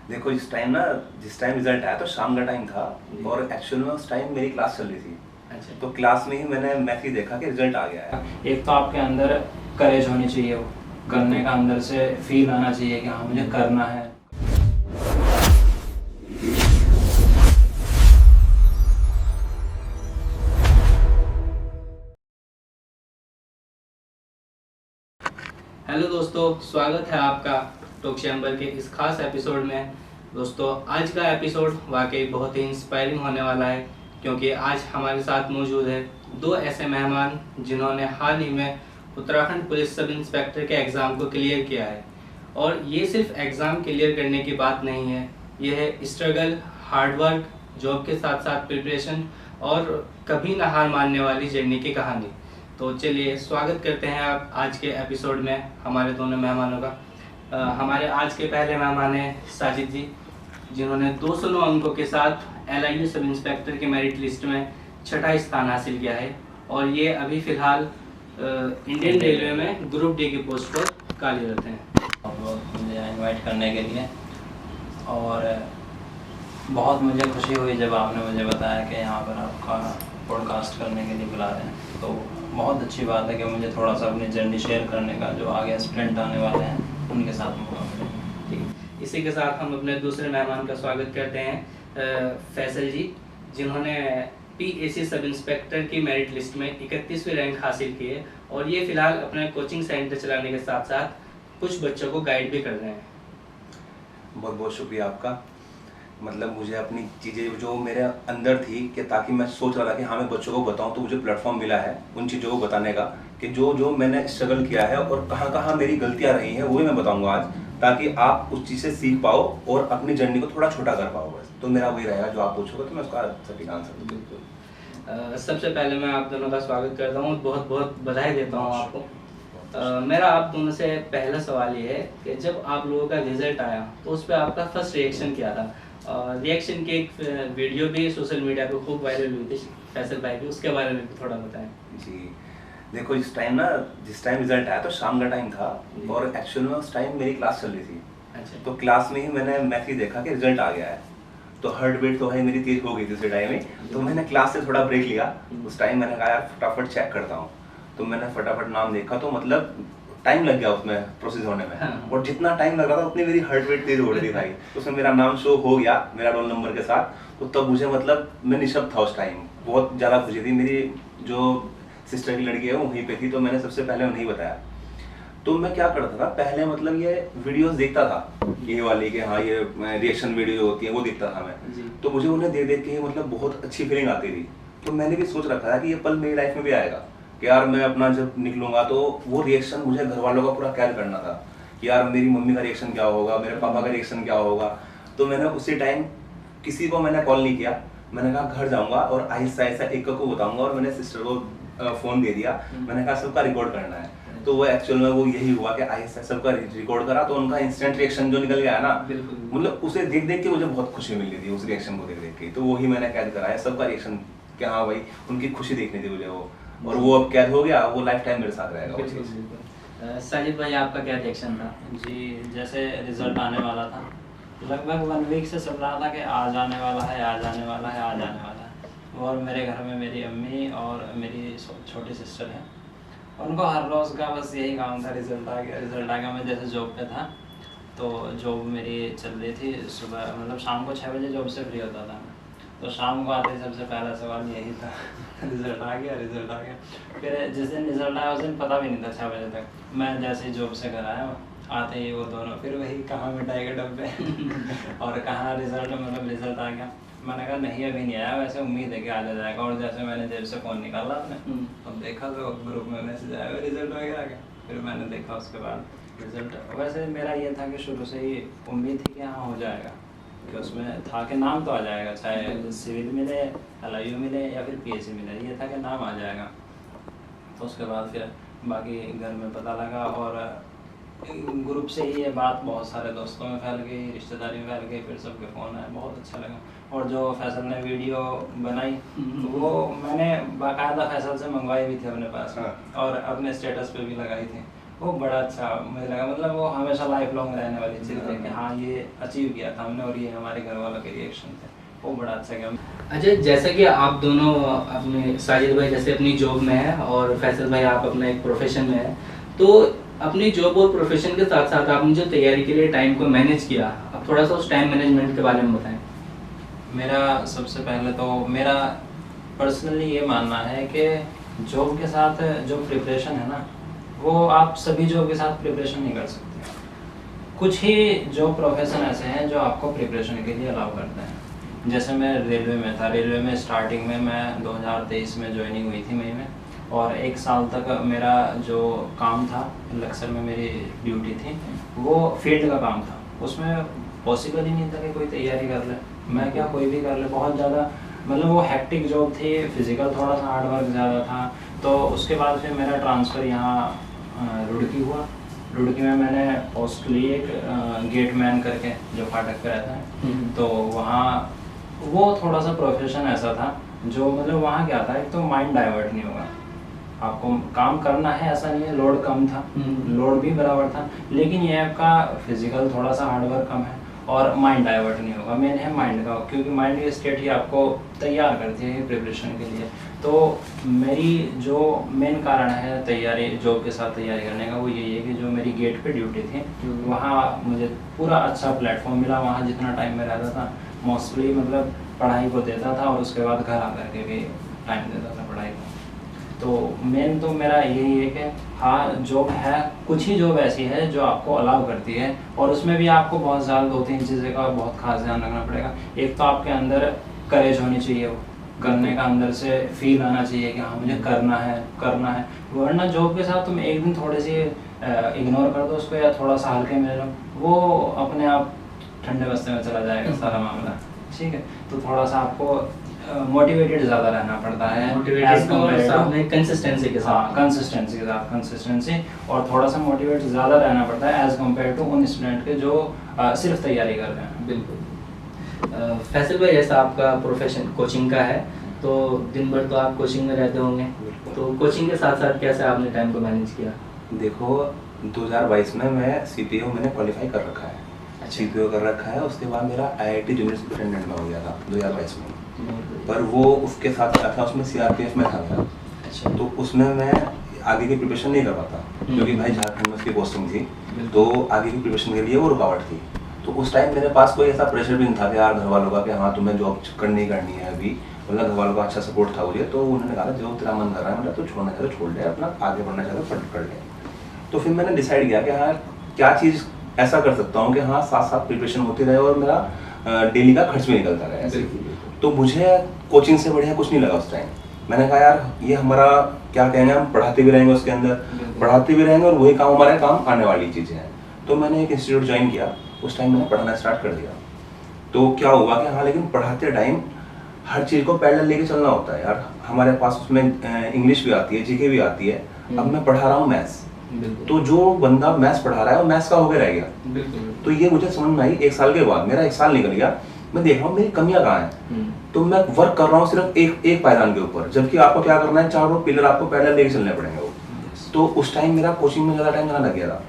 देखो जिस time result आया तो शाम का टाइम था और एक्चुअल में उस टाइम मेरी क्लास चल रही थी। अच्छा। तो क्लास में ही मैंने मैसेज देखा कि रिजल्ट आ गया है। एक तो आपके अंदर करेज होनी चाहिए, वो करने का अंदर से फील आना चाहिए कि हाँ मुझे करना है। हेलो दोस्तों, स्वागत है आपका टॉक चैम्बर के इस खास एपिसोड में। दोस्तों, आज का एपिसोड वाकई बहुत ही इंस्पायरिंग होने वाला है, क्योंकि आज हमारे साथ मौजूद है दो ऐसे मेहमान जिन्होंने हाल ही में उत्तराखंड पुलिस सब इंस्पेक्टर के एग्ज़ाम को क्लियर किया है। और ये सिर्फ एग्ज़ाम क्लियर करने की बात नहीं है, यह है स्ट्रगल, हार्डवर्क, जॉब के साथ साथ प्रिपरेशन और कभी ना हार मानने वाली जर्नी की कहानी। तो चलिए स्वागत करते हैं आप आज के एपिसोड में हमारे दोनों मेहमानों का। हमारे आज के पहले मेहमान हैं साजिद जी, जिन्होंने 209 अंकों के साथ LIU सब इंस्पेक्टर के मेरिट लिस्ट में छठा स्थान हासिल किया है और ये अभी फ़िलहाल इंडियन रेलवे में ग्रुप डी की पोस्ट पर कार्यरत हैं। मुझे इनवाइट करने के लिए, और बहुत मुझे खुशी हुई जब आपने मुझे बताया कि यहाँ पर आपका पॉडकास्ट करने के लिए बुला रहे हैं। तो बहुत अच्छी बात है कि मुझे थोड़ा सा अपनी जर्नी शेयर करने का, जो आगे एस्पिरेंट आने वाले हैं उनके साथ मौका मिलेगा। ठीक, इसी के साथ हम अपने दूसरे मेहमान का स्वागत करते हैं फैसल जी, जिन्होंने PAC सब इंस्पेक्टर की मेरिट लिस्ट में 31वीं रैंक हासिल की है और ये फ़िलहाल अपने कोचिंग सेंटर चलाने के साथ साथ कुछ बच्चों को गाइड भी कर रहे हैं। बहुत बहुत शुक्रिया आपका। मतलब मुझे अपनी चीज़ें जो मेरे अंदर थी कि ताकि मैं सोच रहा था कि हाँ मैं बच्चों को बताऊं, तो मुझे प्लेटफॉर्म मिला है उन चीज़ों को बताने का कि जो जो मैंने स्ट्रगल किया है और कहाँ कहाँ मेरी गलतियाँ रही हैं वही मैं बताऊंगा आज, ताकि आप उस चीज़ से सीख पाओ और अपनी जर्नी को थोड़ा छोटा कर पाओ। बस तो मेरा वही रहेगा, जो आप पूछोगे तो मैं उसका सटीक आंसर दूँ। बिल्कुल। सबसे पहले मैं आप दोनों का स्वागत करता हूँ, बहुत बहुत बधाई देता हूँ आपको। मेरा आप दोनों से पहला सवाल ये है कि जब आप लोगों का रिजल्ट आया तो उस पर आपका फर्स्ट रिएक्शन क्या था? रिएक्शन की एक वीडियो भी सोशल मीडिया पे खूब वायरल हुई थी फैसल भाई की, उसके बारे में भी थोड़ा बताएं। जी देखो, जिस टाइम रिजल्ट आया तो शाम का टाइम था और एक्चुअल में उस टाइम मेरी क्लास चल रही थी। अच्छा। तो क्लास में ही मैंने मैसेज देखा कि रिजल्ट आ गया है। तो हार्ट बीट तो भाई मेरी तेज हो गई थी उस टाइम में। तो मैंने क्लास से थोड़ा ब्रेक लिया। उस टाइम मैंने कहा यार फटाफट चेक करता हूँ। तो मैंने फटाफट नाम देखा, तो मतलब टाइम लग गया उसमें प्रोसेस होने में। हाँ। और जितना टाइम लग रहा था उतनी मेरी हार्ट बीट तेज हो रही थी भाई। तो उसमें मेरा नाम शो हो गया मेरा रोल नंबर के साथ। तो तब मुझे मतलब मैं निशब्द था उस टाइम, बहुत ज़्यादा खुशी थी। मेरी जो सिस्टर की लड़की है वो वहीं पे थी, तो मैंने सबसे पहले उन्हें बताया। तो मैं क्या करता था पहले, मतलब ये वीडियोस देखता था ये वाली कि हाँ ये रिएक्शन वीडियो होती है वो देखता था मैं। तो मुझे उन्हें देख देख के मतलब बहुत अच्छी फीलिंग आती थी। तो मैंने भी सोच रखा है कि ये पल मेरी लाइफ में भी आएगा कि यार मैं अपना जब निकलूंगा तो वो रिएक्शन मुझे घर वालों का पूरा कैर करना था कि यार मेरी मम्मी का रिएक्शन क्या होगा, मेरे पापा का रिएक्शन क्या होगा। तो मैंने उसी टाइम किसी को मैंने कॉल नहीं किया। मैंने कहा घर जाऊंगा और आहिस्ता आहिस्ता एक को बताऊंगा, और मैंने सिस्टर को फ़ोन दे दिया। मैंने कहा सबका रिकॉर्ड करना है। तो वो एक्चुअल में वो यही हुआ कि आहिस्ता सबका रिकॉर्ड करा, तो उनका इंस्टेंट रिएक्शन जो निकल गया है ना, मतलब उसे देख देख के मुझे बहुत खुशी मिल रही थी उस रिएक्शन को देख देख के। तो वही मैंने कैद करा है सबका रिएक्शन कि हाँ भाई उनकी खुशी देखनी थी मुझे वो, और वो अब कैद हो गया, वो लाइफ टाइम मेरे साथ रहेगा वो चीज़। साजिद भाई आपका क्या रिएक्शन था? जी, जैसे रिज़ल्ट आने वाला था, लगभग 1 वीक से चल रहा था कि आज आने वाला है, आज आने वाला है, आज आने वाला है। और मेरे घर में मेरी अम्मी और मेरी छोटी सिस्टर है, उनको हर रोज़ का बस यही काम था, रिज़ल्ट आ गया, रिज़ल्ट आ गया। मैं जैसे जॉब पे था, तो जॉब मेरी चल रही थी सुबह, मतलब शाम को 6 बजे जॉब से फ्री होता था मैं। तो शाम को आते ही सबसे पहला सवाल यही था रिज़ल्ट आ गया, रिज़ल्ट आ गया। फिर जिस दिन रिज़ल्ट आया उस दिन पता भी नहीं था 6 बजे तक। मैं जैसे ही जॉब से घर आया, आते ही वो दोनों फिर वही कहाँ मिठाई के डब्बे और कहाँ रिज़ल्ट, मतलब रिज़ल्ट आ गया। मैंने कहा नहीं अभी नहीं आया, वैसे उम्मीद है कि आ जाएगा। और जैसे मैंने जेब से फ़ोन निकाला अपने, अब देखा तो ग्रुप में मैसेज आया रिज़ल्ट वगैरह आ गया। फिर मैंने देखा उसके बाद रिज़ल्ट। वैसे मेरा ये था कि शुरू से ही उम्मीद थी कि हाँ हो जाएगा, कि उसमें था कि नाम तो आ जाएगा, चाहे सिविल मिले, LIU मिले या फिर PAC मिले, ये था कि नाम आ जाएगा। तो उसके बाद फिर बाकी घर में पता लगा, और ग्रुप से ही ये बात बहुत सारे दोस्तों में फैल गई, रिश्तेदारी में फैल गई, फिर सबके फ़ोन आए, बहुत अच्छा लगा। और जो फैसल ने वीडियो बनाई वो मैंने बाकायदा फैसल से मंगवाई भी थी अपने पास, और अपने स्टेटस पे भी लगाई थी। वो बड़ा अच्छा मुझे लगा, मतलब वो हमेशा लाइफ लॉन्ग रहने वाली चीज़ है कि हाँ ये अचीव किया था हमने और ये हमारे घर वालों के रिएक्शन थे, वो बड़ा अच्छा गया। अच्छा, जैसा कि आप दोनों अपने साजिद भाई जैसे अपनी जॉब में है और फैसल भाई आप अपने एक प्रोफेशन में है, तो अपनी जॉब और प्रोफेशन के साथ साथ आपने जो तैयारी के लिए टाइम को मैनेज किया, अब थोड़ा सा उस टाइम मैनेजमेंट के बारे में बताएं। मेरा सबसे पहले तो मेरा पर्सनली ये मानना है कि जॉब के साथ जो प्रिपरेशन है ना, वो आप सभी जॉब के साथ प्रिपरेशन नहीं कर सकते। कुछ ही जॉब प्रोफेशन ऐसे हैं जो आपको प्रिपरेशन के लिए अलाउ करते हैं। जैसे मैं रेलवे में था, रेलवे में स्टार्टिंग में मैं 2023 में ज्वाइनिंग हुई थी मई में, और 1 साल तक मेरा जो काम था लक्सर में मेरी ड्यूटी थी, वो फील्ड का काम था। उसमें पॉसिबल ही नहीं था कि कोई तैयारी कर ले, मैं क्या कोई भी कर ले, बहुत ज़्यादा मतलब वो हेक्टिक जॉब थी, फिज़िकल थोड़ा सा हार्ड वर्क ज़्यादा था। तो उसके बाद फिर मेरा ट्रांसफ़र यहाँ रुड़की हुआ। रुड़की में मैंने पोस्ट ली एक गेट मैन करके जो फाटक पे रहता है, तो वहाँ वो थोड़ा सा प्रोफेशन ऐसा था जो मतलब वहाँ क्या था, एक तो माइंड डाइवर्ट नहीं होगा, आपको काम करना है ऐसा नहीं है, लोड कम था, लोड भी बराबर था, लेकिन ये आपका फिजिकल थोड़ा सा हार्डवर्क कम है और माइंड डाइवर्ट नहीं होगा। मेन है माइंड का, क्योंकि माइंड की स्टेट ही आपको तैयार करती है प्रिपरेशन के लिए। तो मेरी जो मेन कारण है तैयारी जॉब के साथ तैयारी करने का, वो यही है कि जो मेरी गेट पे ड्यूटी थी वहाँ मुझे पूरा अच्छा प्लेटफॉर्म मिला। वहाँ जितना टाइम में रहता था मोस्टली मतलब पढ़ाई को देता था, और उसके बाद घर आकर के भी टाइम देता था पढ़ाई को। तो मेन तो मेरा यही है कि हाँ जॉब है, कुछ ही जॉब ऐसी है जो आपको अलाउ करती है, और उसमें भी आपको बहुत ज़्यादा 2-3 चीज़ें का बहुत खास ध्यान रखना पड़ेगा। एक तो आपके अंदर करेज होनी चाहिए, वो करने का अंदर से फील आना चाहिए कि हाँ मुझे करना है। वरना जॉब के साथ तुम एक दिन थोड़े से इग्नोर कर दो उसको, या थोड़ा सा हल्के में लो, वो अपने आप ठंडे बस्ते में चला जाएगा सारा मामला। ठीक है, तो थोड़ा सा आपको मोटिवेटेड ज़्यादा रहना पड़ता है, कंसिस्टेंसी के साथ, कंसिस्टेंसी और थोड़ा सा मोटिवेट ज़्यादा रहना पड़ता है एज़ कम्पेयर टू उन स्टूडेंट के जो सिर्फ तैयारी कर रहे हैं। बिल्कुल। फैसल भाई, जैसा आपका प्रोफेशन कोचिंग का है, तो दिन भर तो आप कोचिंग में रहते होंगे, तो कोचिंग के साथ साथ कैसे आपने टाइम को मैनेज किया? देखो 2022 में मैं CPO मैंने क्वालिफाई कर रखा है, CPO कर रखा है। उसके बाद मेरा IIT जूनियर सुपरिटेंडेंट में हो गया था 2022 में, पर वो उसके साथ क्या था, उसमें CRPF में था मेरा। अच्छा। तो उसमें मैं आगे की प्रिपरेशन नहीं कर पाता, क्योंकि भाई झारखंड में उसकी पोस्टिंग थी, तो आगे की प्रिपरेशन के लिए वो रुकावट थी। तो उस टाइम मेरे पास कोई ऐसा प्रेशर भी नहीं था कि यार घर वालों का कि हाँ तुम्हें जॉब करनी है अभी, मतलब घर वालों का अच्छा सपोर्ट था मुझे। तो उन्होंने कहा जो तेरा मन कर रहा है, मतलब तो छोड़ना चाहता छोड़ ले, अपना आगे बढ़ना चाहता पढ़ ले। तो फिर मैंने डिसाइड किया कि हाँ क्या चीज़ ऐसा कर सकता हूँ कि हाँ साथ साथ प्रिपरेशन होती रहे और मेरा डेली का खर्च भी निकलता रहे ऐसे। तो मुझे कोचिंग से बढ़िया कुछ नहीं लगा उस टाइम। मैंने कहा यार ये हमारा क्या कहेंगे, हम पढ़ाते भी रहेंगे, उसके अंदर पढ़ाते भी रहेंगे और वही काम हमारे काम आने वाली चीज़ें हैं। तो मैंने एक इंस्टीट्यूट ज्वाइन किया, उस टाइम मैंने पढ़ाना स्टार्ट कर दिया। तो क्या हुआ कि हाँ लेकिन पढ़ाते टाइम हर चीज़ को पैरेलल लेके चलना होता है यार। हमारे पास उसमें इंग्लिश भी आती है, GK भी आती है। अब मैं पढ़ा रहा हूँ मैथ्स, तो जो बंदा मैथ्स पढ़ा रहा है वो मैथ्स का हो गया रह गया। तो ये मुझे समझ में आई 1 साल के बाद। मेरा 1 साल निकल गया, मैं देख रहा हूँ मेरी कमियां कहाँ हैं। तो मैं वर्क कर रहा हूँ सिर्फ एक पायदान के ऊपर, जबकि आपको क्या करना है, 4 पिलर आपको पैरेलल लेके चलने पड़ेंगे वो। तो उस टाइम मेरा कोचिंग में ज़्यादा टाइम जाना लग गया था।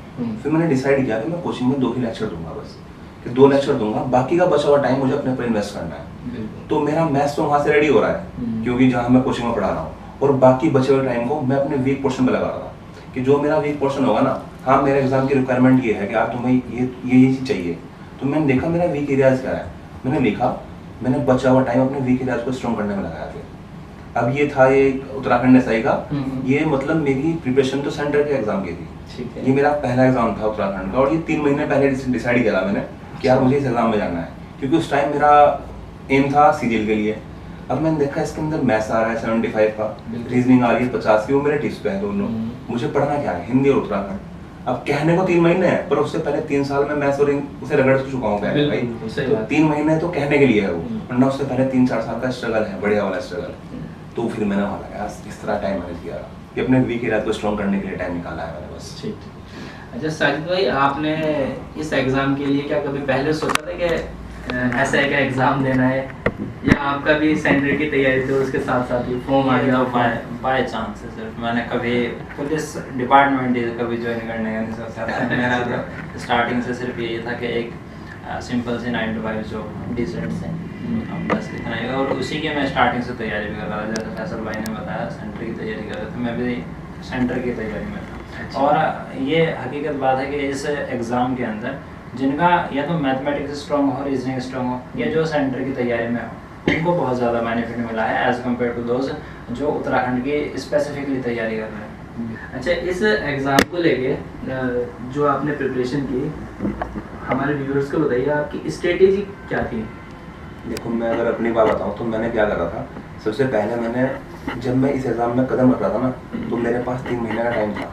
फिर मैंने डिसाइड किया कि मैं कोचिंग में 2 ही लेक्चर दूंगा, बस कि 2 लेक्चर दूंगा, बाकी का बचा हुआ टाइम मुझे अपने पर इन्वेस्ट करना है। तो मेरा मैथ्स तो वहाँ से रेडी हो रहा है, क्योंकि जहाँ मैं कोचिंग में पढ़ा रहा हूँ, और बाकी बचे हुए टाइम को मैं अपने वीक पोर्शन में लगा रहा था कि जो मेरा वीक पोर्शन होगा ना, हाँ मेरे एग्जाम की रिक्वायरमेंट ये है कि आप तुम्हें ये चीज़ चाहिए। तो मैंने देखा मेरा वीक एरियाज क्या है, मैंने लिखा, मैंने बचा हुआ टाइम अपने वीक एरियाज को स्ट्रॉन्ग करने में लगाया। फिर अब ये था ये उत्तराखंड SI का, ये मतलब मेरी प्रिपरेशन तो सेंटर के एग्जाम की थी। ये मेरा पहला एग्जाम था उत्तराखंड का, और ये 3 महीने पहले डिसाइड किया था मैंने कि यार मुझे इस एग्जाम में जाना है, क्योंकि उस टाइम मेरा एम था CGL के लिए। अब मैंने देखा इसके अंदर मैथ्स आ रहा है 75 का, रीजनिंग आ रही है 50 की, वो मेरे टिप्स पे है दोनों। मुझे पढ़ना क्या है, हिंदी और उत्तराखंड। अब कहने को 3 महीने हैं, पर उससे पहले 3 साल में मैथ्स और उसे रगड़ चुका हूँ पहले भाई। तो 3 महीने तो कहने के लिए है वो, वरना उससे पहले 3-4 साल का स्ट्रगल है, बढ़िया वाला स्ट्रगल। तो फिर मैंने वहाँ लगा इस तरह टाइम मैनेज किया कि अपने वीक एरिया को स्ट्रॉन्ग करने के लिए टाइम निकाला है मैंने बस। ठीक। अच्छा साजिद भाई, आपने इस एग्ज़ाम के लिए क्या कभी पहले सोचा था कि SI का एग्ज़ाम देना है, या आपका भी सेंटर की तैयारी थी और उसके साथ साथ ही फॉर्म आ गया? बाय चांस है सिर्फ, मैंने कभी पुलिस डिपार्टमेंट कभी ज्वाइन करने का नहीं सोचा था। मेरा तो स्टार्टिंग से सिर्फ यही था कि एक सिंपल सी 9 to 5 जॉब डिसेंट से, बस इतना ही। और उसी की मैं स्टार्टिंग से तैयारी भी कर रहा था, जैसे फैसल भाई ने बताया सेंटर की तैयारी कर रहे थे, मैं भी सेंटर की तैयारी में था। और ये हकीकत बात है कि इस एग्ज़ाम के अंदर जिनका या तो मैथमेटिक्स स्ट्रॉन्ग हो, रीजनिंग स्ट्रॉन्ग हो, या जो सेंटर की तैयारी में हो, उनको बहुत ज़्यादा बेनिफिट मिला है एज़ कम्पेयर टू दोज जो उत्तराखंड की स्पेसिफिकली तैयारी कर रहे हैं। अच्छा, इस एग्ज़ाम को लेके जो आपने प्रिपरेशन की, हमारे व्यूअर्स को बताइए आपकी स्ट्रेटेजी क्या थी? देखो, मैं अगर अपनी बात बताऊँ तो मैंने क्या करा था। सबसे पहले मैंने, जब मैं इस एग्ज़ाम में कदम रख रहा था ना, तो मेरे पास 3 महीने का टाइम था।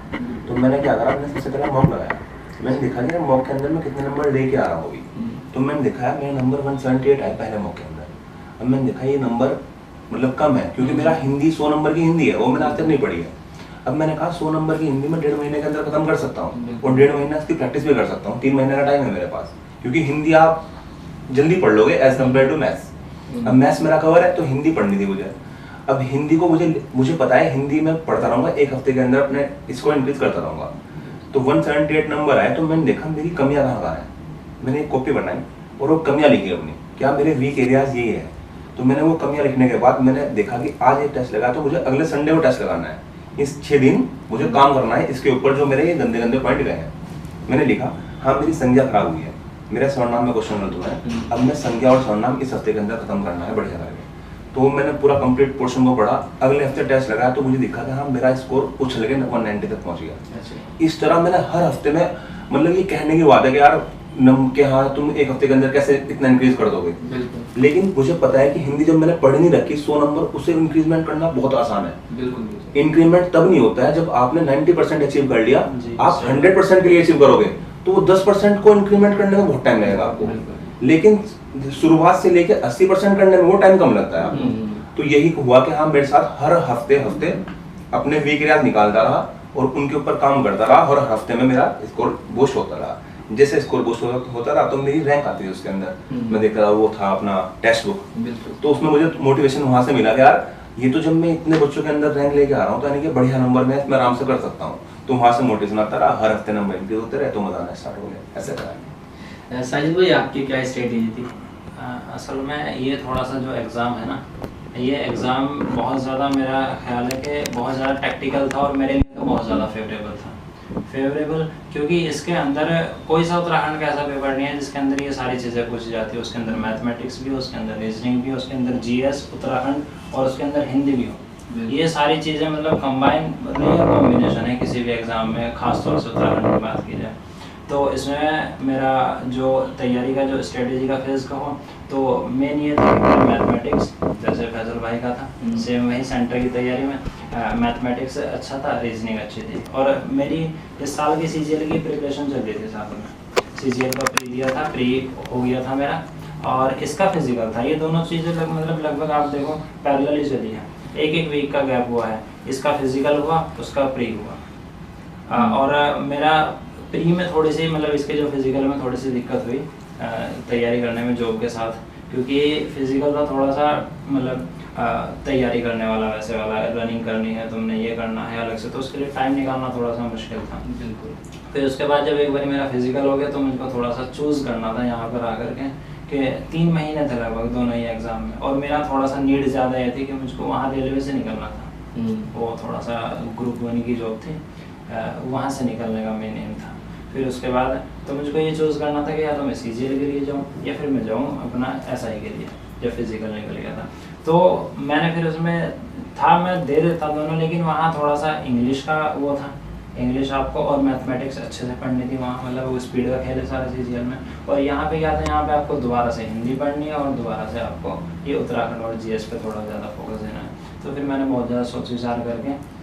तो मैंने क्या करा, मैंने सबसे पहले मॉक लगाया। मैंने देखा कि मॉक के अंदर मैं कितने नंबर लेके आ रहा हूँ अभी। तो मैंने देखा मेरा नंबर 178 आया पहले मॉक के अंदर। अब मैंने देखा ये नंबर मतलब कम है, क्योंकि मेरा हिंदी 100 नंबर की हिंदी है, वो मैंने आज तक नहीं पढ़ी है। अब मैंने कहा 100 नंबर की हिंदी में 1.5 महीने के अंदर खत्म कर सकता हूँ, और 1.5 महीना इसकी प्रैक्टिस भी कर सकता हूँ। 3 महीने का टाइम है मेरे पास, क्योंकि हिंदी आप जल्दी पढ़ लोगे एज कम्पेयर टू मैथ्स। अब मैथ्स मेरा कवर है, तो हिंदी पढ़नी थी मुझे। अब हिंदी को मुझे पता है, हिंदी में पढ़ता रहूँगा, 1 हफ्ते के अंदर अपने इसको इंक्रीज करता रहूँगा। तो 178 नंबर आए, तो मैंने देखा मेरी कमियाँ कहाँ है। मैंने एक कॉपी बनाई और वो कमियाँ लिखी अपनी, क्या मेरे वीक एरियाज ये है। तो मैंने वो कमियाँ लिखने के बाद मैंने देखा कि आज एक टेस्ट लगा, तो मुझे अगले संडे को टेस्ट लगाना है। इस 6 दिन मुझे काम करना है इसके ऊपर, जो मेरे ये गंदे गंदे पॉइंट गए हैं। मैंने लिखा, हाँ मेरी संज्ञा खराब हुई है, मेरा सर्वनाम में क्वेश्चन गलत हुआ है, अब मैं संज्ञा और सर्वनाम इस हफ्ते के अंदर खत्म करना है बढ़िया करके। तो मैंने पूरा कंप्लीट पोर्शन को पढ़ा, अगले हफ्ते टेस्ट लगाया, तो मुझे दिखा कि हाँ मेरा स्कोर उछल के 190 तक पहुंच गया। इस तरह मैंने हर हफ्ते में, मतलब ये कहने की बात है कि यार कि हाँ तुम 1 हफ्ते के अंदर कैसे इतना इंक्रीज कर दोगे, लेकिन मुझे पता है कि हिंदी जब मैंने पढ़ी नहीं रखी 100 नंबर, उसे इंक्रीजमेंट करना बहुत आसान है। बिल्कुल। इंक्रीमेंट तब नहीं होता है जब आपने 90% अचीव कर लिया, आप 100% के लिए अचीव करोगे, तो वो 10% को इंक्रीमेंट करने में बहुत टाइम लगेगा आपको, लेकिन शुरुआत से लेकर 80% करने में वो टाइम कम लगता है आपको। तो यही हुआ कि हाँ मेरे साथ हर हफ्ते अपने वीक एरियाज निकालता रहा और उनके ऊपर काम करता रहा, और हर हफ्ते में मेरा स्कोर बूस्ट होता रहा। जैसे स्कोर बूस्ट होता रहा तो मेरी रैंक आती थी उसके अंदर। मैं देख रहा, वो था अपना टेक्स्ट बुक, तो उसमें मुझे मोटिवेशन वहां से मिला कि यार ये तो जब मैं इतने बच्चों के अंदर रैंक लेके आ रहा हूँ, तो यानी कि बढ़िया नंबर में मैं आराम से कर सकता हूँ। तो वहां से मोटिवेशन आता रहा, हर हफ्ते नंबर इंक्रीज होते रहे, तो मजा आना स्टार्ट हो गया। ऐसे करा। साजिद भाई, आपकी क्या स्ट्रेटेजी थी? असल में ये थोड़ा सा जो एग्ज़ाम है ना, ये एग्ज़ाम बहुत ज़्यादा, मेरा ख्याल है कि बहुत ज़्यादा टैक्टिकल था, और मेरे लिए तो बहुत ज़्यादा फेवरेबल, क्योंकि इसके अंदर कोई सा उत्तराखंड का ऐसा पेपर नहीं है जिसके अंदर ये सारी चीज़ें पूछी जाती है। उसके अंदर मैथमेटिक्स भी हो, उसके अंदर रीजनिंग भी हो, उसके अंदर जीएस उत्तराखंड, और उसके अंदर हिंदी भी हो। ये सारी चीज़ें मतलब कंबाइन कॉम्बिनेशन है किसी भी एग्ज़ाम में, खासतौर से उत्तराखंड की बात की जाए। तो इसमें मेरा जो तैयारी का जो स्ट्रेटेजी का फेज़ कहो, तो मेन ये था कि मैथमेटिक्स, जैसे फैजल भाई का था, सेम वही सेंटर की तैयारी में मैथमेटिक्स अच्छा था, रीजनिंग अच्छी थी। और मेरी इस साल की सीजीएल की प्रिपरेशन चल रही थी साथ में। सीजीएल का प्री दिया था, प्री हो गया था मेरा, और इसका फिजिकल था। ये दोनों चीज़ें मतलब लगभग आप देखो पैरेलल ही चली है, एक वीक का गैप हुआ है। इसका फिजिकल हुआ, उसका प्री हुआ। और मेरा प्री में थोड़ी सी, मतलब इसके जो फिजिकल में थोड़ी सी दिक्कत हुई तैयारी करने में जॉब के साथ, क्योंकि फिजिकल था थोड़ा सा मतलब तैयारी करने वाला, वैसे वाला, रनिंग करनी है, तुमने ये करना है अलग से, तो उसके लिए टाइम निकालना थोड़ा सा मुश्किल था। बिल्कुल। फिर उसके बाद जब एक बार मेरा फिजिकल हो गया, तो मुझको थोड़ा सा चूज़ करना था यहाँ पर आकर के, कि 3 महीने थे लगभग दोनों ही एग्ज़ाम में, और मेरा थोड़ा सा नीड ज़्यादा ये थी कि मुझको वहाँ रेलवे से निकलना था। वो थोड़ा सा ग्रुप 1 की जॉब थी, वहाँ से निकलने का मेन एम था। फिर उसके बाद तो मुझको ये चूज़ करना था कि या तो मैं सीजीएल के लिए जाऊँ, या फिर मैं जाऊँ अपना एसआई के लिए, जब फिजिकल निकल गया था। तो मैंने फिर उसमें था, मैं दे देता दोनों, लेकिन वहाँ थोड़ा सा इंग्लिश का वो था, इंग्लिश आपको और मैथमेटिक्स अच्छे से पढ़नी थी वहाँ, मतलब वो स्पीड का खेल है सारा सीजीएल में। और यहाँ पे क्या था, यहाँ पे आपको दोबारा से हिंदी पढ़नी है, और दोबारा से आपको ये उत्तराखंड और जीएस पे थोड़ा ज़्यादा फोकस देना है। तो फिर मैंने बहुत ज़्यादा सोच विचार करके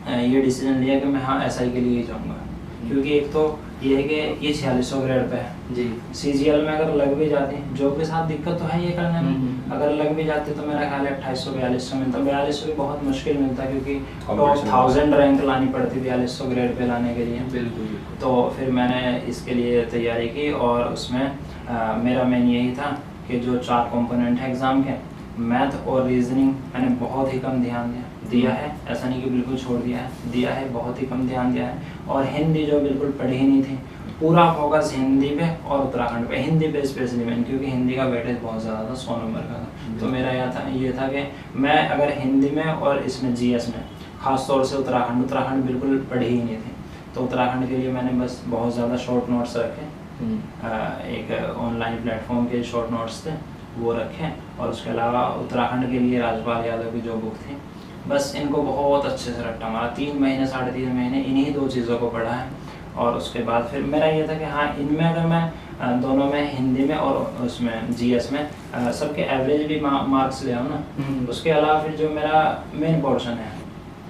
ये डिसीजन लिया कि मैं हाँ एसआई के लिए ही जाऊँगा, क्योंकि एक तो ये है कि ये 4600 ग्रेड पे है जी। सीजीएल में अगर लग भी जाती, जॉब के साथ दिक्कत तो है ये करने में, अगर लग भी जाती तो मेरा ख्याल है 2800-4200 मिलता। 4200 भी बहुत मुश्किल मिलता, क्योंकि टॉप 1000 रैंक लानी पड़ती 4200 ग्रेड पे लाने के लिए। बिल्कुल। तो फिर मैंने इसके लिए तैयारी की, और उसमें मेरा मेन यही था कि जो 4 कंपोनेंट है एग्ज़ाम के, मैथ और रीजनिंग मैंने बहुत ही कम ध्यान दिया है। ऐसा नहीं कि बिल्कुल छोड़ दिया है, बहुत ही कम ध्यान दिया है। और हिंदी जो बिल्कुल पढ़ी ही नहीं थी, पूरा फोकस हिंदी पे और उत्तराखंड पे। हिंदी पे स्पेशली मैंने, क्योंकि हिंदी का वेटेज बहुत ज़्यादा था, 100 नंबर का था। तो मेरा ये था कि मैं अगर हिंदी में और इसमें जीएस में ख़ास तौर से उत्तराखंड बिल्कुल पढ़ी ही नहीं थी, तो उत्तराखंड के लिए मैंने बस बहुत ज़्यादा शॉर्ट नोट्स रखे। एक ऑनलाइन प्लेटफॉर्म के शॉर्ट नोट्स थे वो रखे, और उसके अलावा उत्तराखंड के लिए राजपाल यादव की जो बुक थी, बस इनको बहुत अच्छे से रट्टा मारा। 3 महीने 3.5 महीने इन्हीं 2 चीज़ों को पढ़ा है। और उसके बाद फिर मेरा ये था कि हाँ, इनमें अगर मैं दोनों में, हिंदी में और उसमें जीएस में सबके एवरेज भी मार्क्स ले आऊँ ना, उसके अलावा फिर जो मेरा मेन पोर्शन है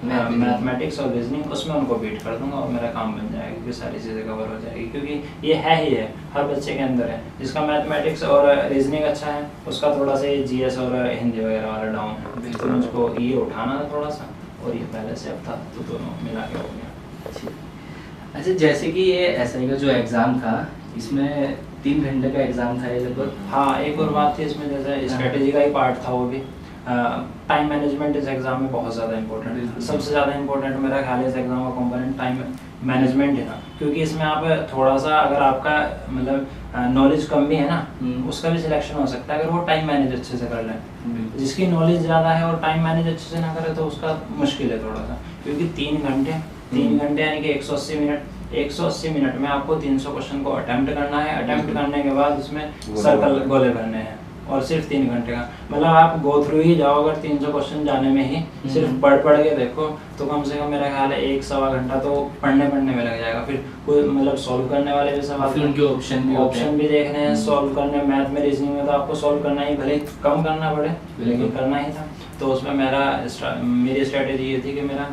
मैथमेटिक्स और रीजनिंग, उसमें उनको बीट कर दूंगा और मेरा काम बन जाएगा, क्योंकि सारी चीज़ें कवर हो जाएगी। क्योंकि ये है ही है, हर बच्चे के अंदर है। जिसका मैथमेटिक्स और रीजनिंग अच्छा है, उसका थोड़ा सा जीएस और हिंदी वगैरह वाला डाउन है। तो मुझको ये उठाना था थोड़ा सा, और ये पहले से अब था, तो दोनों मिला के हो गया। अच्छा, जैसे कि ये एसआई का जो एग्ज़ाम था, इसमें 3 घंटे का एग्ज़ाम था ये लगभग। हाँ, एक और बात थी इसमें, जैसे स्ट्रेटेजी का ही पार्ट था वो भी। टाइम मैनेजमेंट इस एग्ज़ाम में बहुत ज़्यादा इंपॉर्टेंट है। सबसे ज़्यादा इंपॉर्टेंट मेरा ख्याल है इस एग्ज़ाम का कंपोनेंट टाइम मैनेजमेंट है ना, क्योंकि इसमें आप थोड़ा सा अगर आपका मतलब नॉलेज कम भी है ना, उसका भी सिलेक्शन हो सकता है अगर वो टाइम मैनेज अच्छे से कर लें। जिसकी नॉलेज ज़्यादा है और टाइम मैनेज अच्छे से ना करे तो उसका मुश्किल है थोड़ा सा, क्योंकि 3 घंटे यानी कि 180 मिनट 180 मिनट में आपको 300 क्वेश्चन को अटेम्प्ट करना है। अटेम्प्ट करने के बाद उसमें सर्कल गोले करने हैं, और सिर्फ 3 घंटे का, मतलब आप गो थ्रू ही जाओ। अगर 300 क्वेश्चन जाने में ही सिर्फ पढ़ के देखो, तो कम से कम मेरा ख्याल है 1-1.25 घंटा तो पढ़ने में लग जाएगा। फिर कोई मतलब सॉल्व करने वाले भी सवाल, फिर उनके ऑप्शन भी देखने हैं, सॉल्व करने। मैथ में, रीजनिंग में तो आपको सॉल्व करना ही, भले कम करना पड़े लेकिन करना ही था। तो उसमें मेरी स्ट्रेटेजी ये थी कि मेरा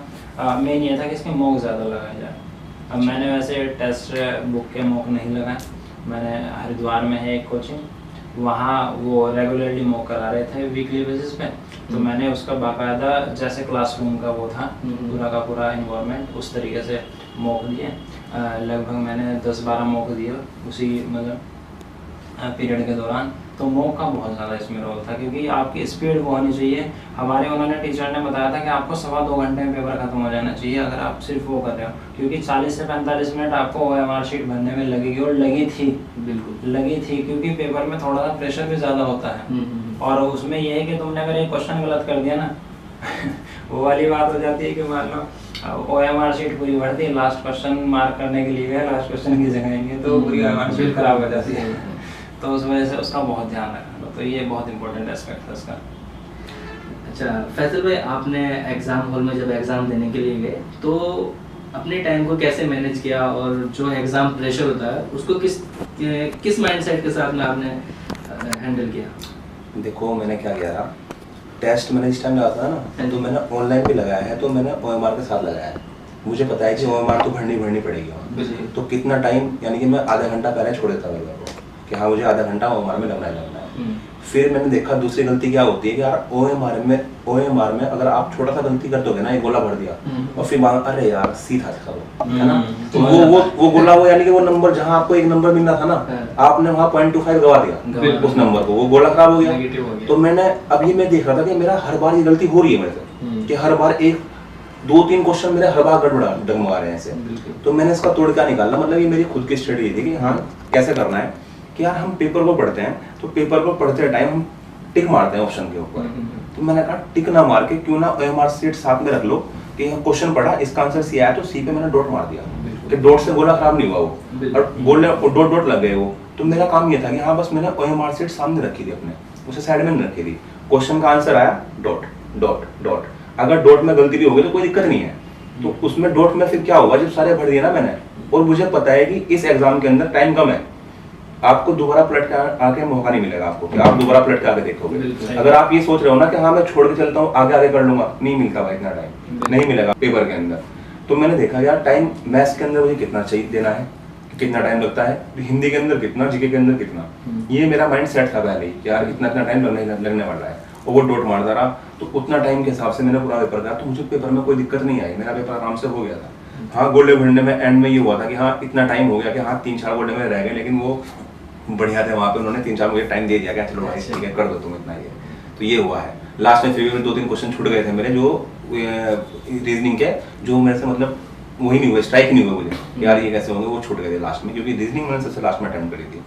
मेन ये था कि इसके मॉक ज़्यादा लगाया जाए। अब मैंने वैसे टेस्ट बुक के मॉक नहीं लगाए, मैंने हरिद्वार में है एक कोचिंग, वहाँ वो रेगुलरली मॉक करा रहे थे वीकली बेसिस पे। तो मैंने उसका बाकायदा जैसे क्लासरूम का वो था पूरा का पूरा इन्वायरमेंट, उस तरीके से मॉक दिए। लगभग मैंने 10-12 मॉक दिए उसी मतलब पीरियड के दौरान। तो मॉक का बहुत ज़्यादा इसमें रोल था, क्योंकि आपकी स्पीड वो होनी चाहिए। उन्होंने टीचर ने बताया था कि आपको 2.25 घंटे में पेपर खत्म हो जाना चाहिए अगर आप सिर्फ वो कर रहे हो, क्योंकि 40 से 45 मिनट आपको OMR शीट भरने में लगेगी, और लगी थी, क्योंकि पेपर में थोड़ा सा प्रेशर भी ज़्यादा होता है। और उसमें यह है कि तुमने अगर एक क्वेश्चन गलत कर दिया ना वो वाली बात हो जाती है कि मान लो OMR शीट पूरी भरती है, लास्ट क्वेश्चन मार्क करने के लिए गए, लास्ट क्वेश्चन की जगह तो पूरी OMR शीट खराब हो जाती है। तो उस वजह से उसका बहुत ध्यान रखना, तो ये बहुत इंपॉर्टेंट एस्पेक्ट है उसका। अच्छा फैसल भाई, आपने एग्ज़ाम हॉल में जब एग्ज़ाम देने के लिए गए तो अपने टाइम को कैसे मैनेज किया, और जो एग्ज़ाम प्रेशर होता है उसको किस माइंडसेट के साथ में आपने हैंडल किया? देखो मैंने क्या किया था, टेस्ट मैंने इस टाइम लगाता था ना, तो मैंने ऑनलाइन भी लगाया है, तो मैंने OMR के साथ लगाया है। मुझे पता है कि OMR तो भरनी पड़ेगी वहाँ, तो कितना टाइम, यानी कि मैं आधा घंटा पहले छोड़ देता मेरे को कि हाँ मुझे आधा घंटा OMR में लगना है। फिर मैंने देखा दूसरी गलती क्या होती है कि यार OMR में अगर आप छोटा सा गलती कर दोगे ना, एक गोला भर दिया और फिर अरे यार सीधा था वो, है ना, तो वो गोला वो यानी कि वो नंबर जहाँ आपको एक नंबर मिलना था ना, आपने वहाँ 0.25 गवा दिया उस नंबर को, वो गोला खराब हो गया। तो मैंने अभी मैं देख रहा था कि मेरा हर बार ये गलती हो रही है मेरे से, कि हर बार 1-2-3 क्वेश्चन मेरे हर बार गड़बड़ा डगमगा रहे हैं ऐसे। तो मैंने इसका तोड़ क्या निकाला, मतलब ये मेरी खुद की स्ट्रेटजी थी कि हाँ कैसे करना है कि यार हम पेपर को पढ़ते हैं, तो पेपर को पढ़ते टाइम हम टिक मारते हैं ऑप्शन के ऊपर। तो मैंने कहा टिक ना मार के क्यों ना OMR शीट साथ में रख लो कि क्वेश्चन पढ़ा, इसका आंसर सी आया तो सी पे मैंने डॉट मार दिया कि डॉट से गोला खराब नहीं हुआ वो, और गोले डॉट लग गए वो। तो मेरा काम ये था कि हाँ बस मैंने OMR शीट सामने रखी थी अपने, उसे साइड में नहीं रखी थी। क्वेश्चन का आंसर आया डॉट डॉट डॉट, अगर डॉट में गलती भी होगी तो कोई दिक्कत नहीं है। तो उसमें डॉट में फिर क्या होगा, जब सारे भर दिए ना मैंने, और मुझे पता है कि इस एग्जाम के अंदर टाइम कम है, आपको दोबारा पलट के आके मौका नहीं मिलेगा आपको कि आप दोबारा पलट के आके देखोगे। अगर आप ये सोच रहे हो ना कि हाँ मैं छोड़ के चलता हूँ आगे कर लूंगा, नहीं मिलता भाई, इतना टाइम नहीं मिलेगा पेपर के अंदर। तो मैंने देखा यार टाइम मैथ्स के अंदर मुझे कितना चाहिए देना है, कितना टाइम लगता है, हिंदी के अंदर कितना, जीके के अंदर कितना, ये मेरा माइंड सेट था पहले ही, यार इतना टाइम लगने वाला है, और वो डॉट मारता रहा। तो उतना टाइम के हिसाब से मैंने पूरा पेपर किया, तो मुझे पेपर में कोई दिक्कत नहीं आई, मेरा पेपर आराम से हो गया था। हाँ गोले भरने में एंड में ये हुआ था कि हाँ इतना टाइम हो गया कि हाँ 3-4 गोले में रह गए, लेकिन वो बढ़िया थे वहाँ पे, उन्होंने 3-4 मुझे टाइम दे दिया, क्या चलो भाई ठीक है कर दो तुम इतना, ये तो ये हुआ है। लास्ट में फिर भी 2-3 क्वेश्चन छूट गए थे मेरे, जो रीजनिंग के, जो मेरे से मतलब वही नहीं हुआ, स्ट्राइक नहीं हुआ मुझे कि यार ये कैसे होंगे, वो छूट गए थे लास्ट में, क्योंकि रीजनिंग मैंने सबसे लास्ट में अटेम्प्ट करी थी,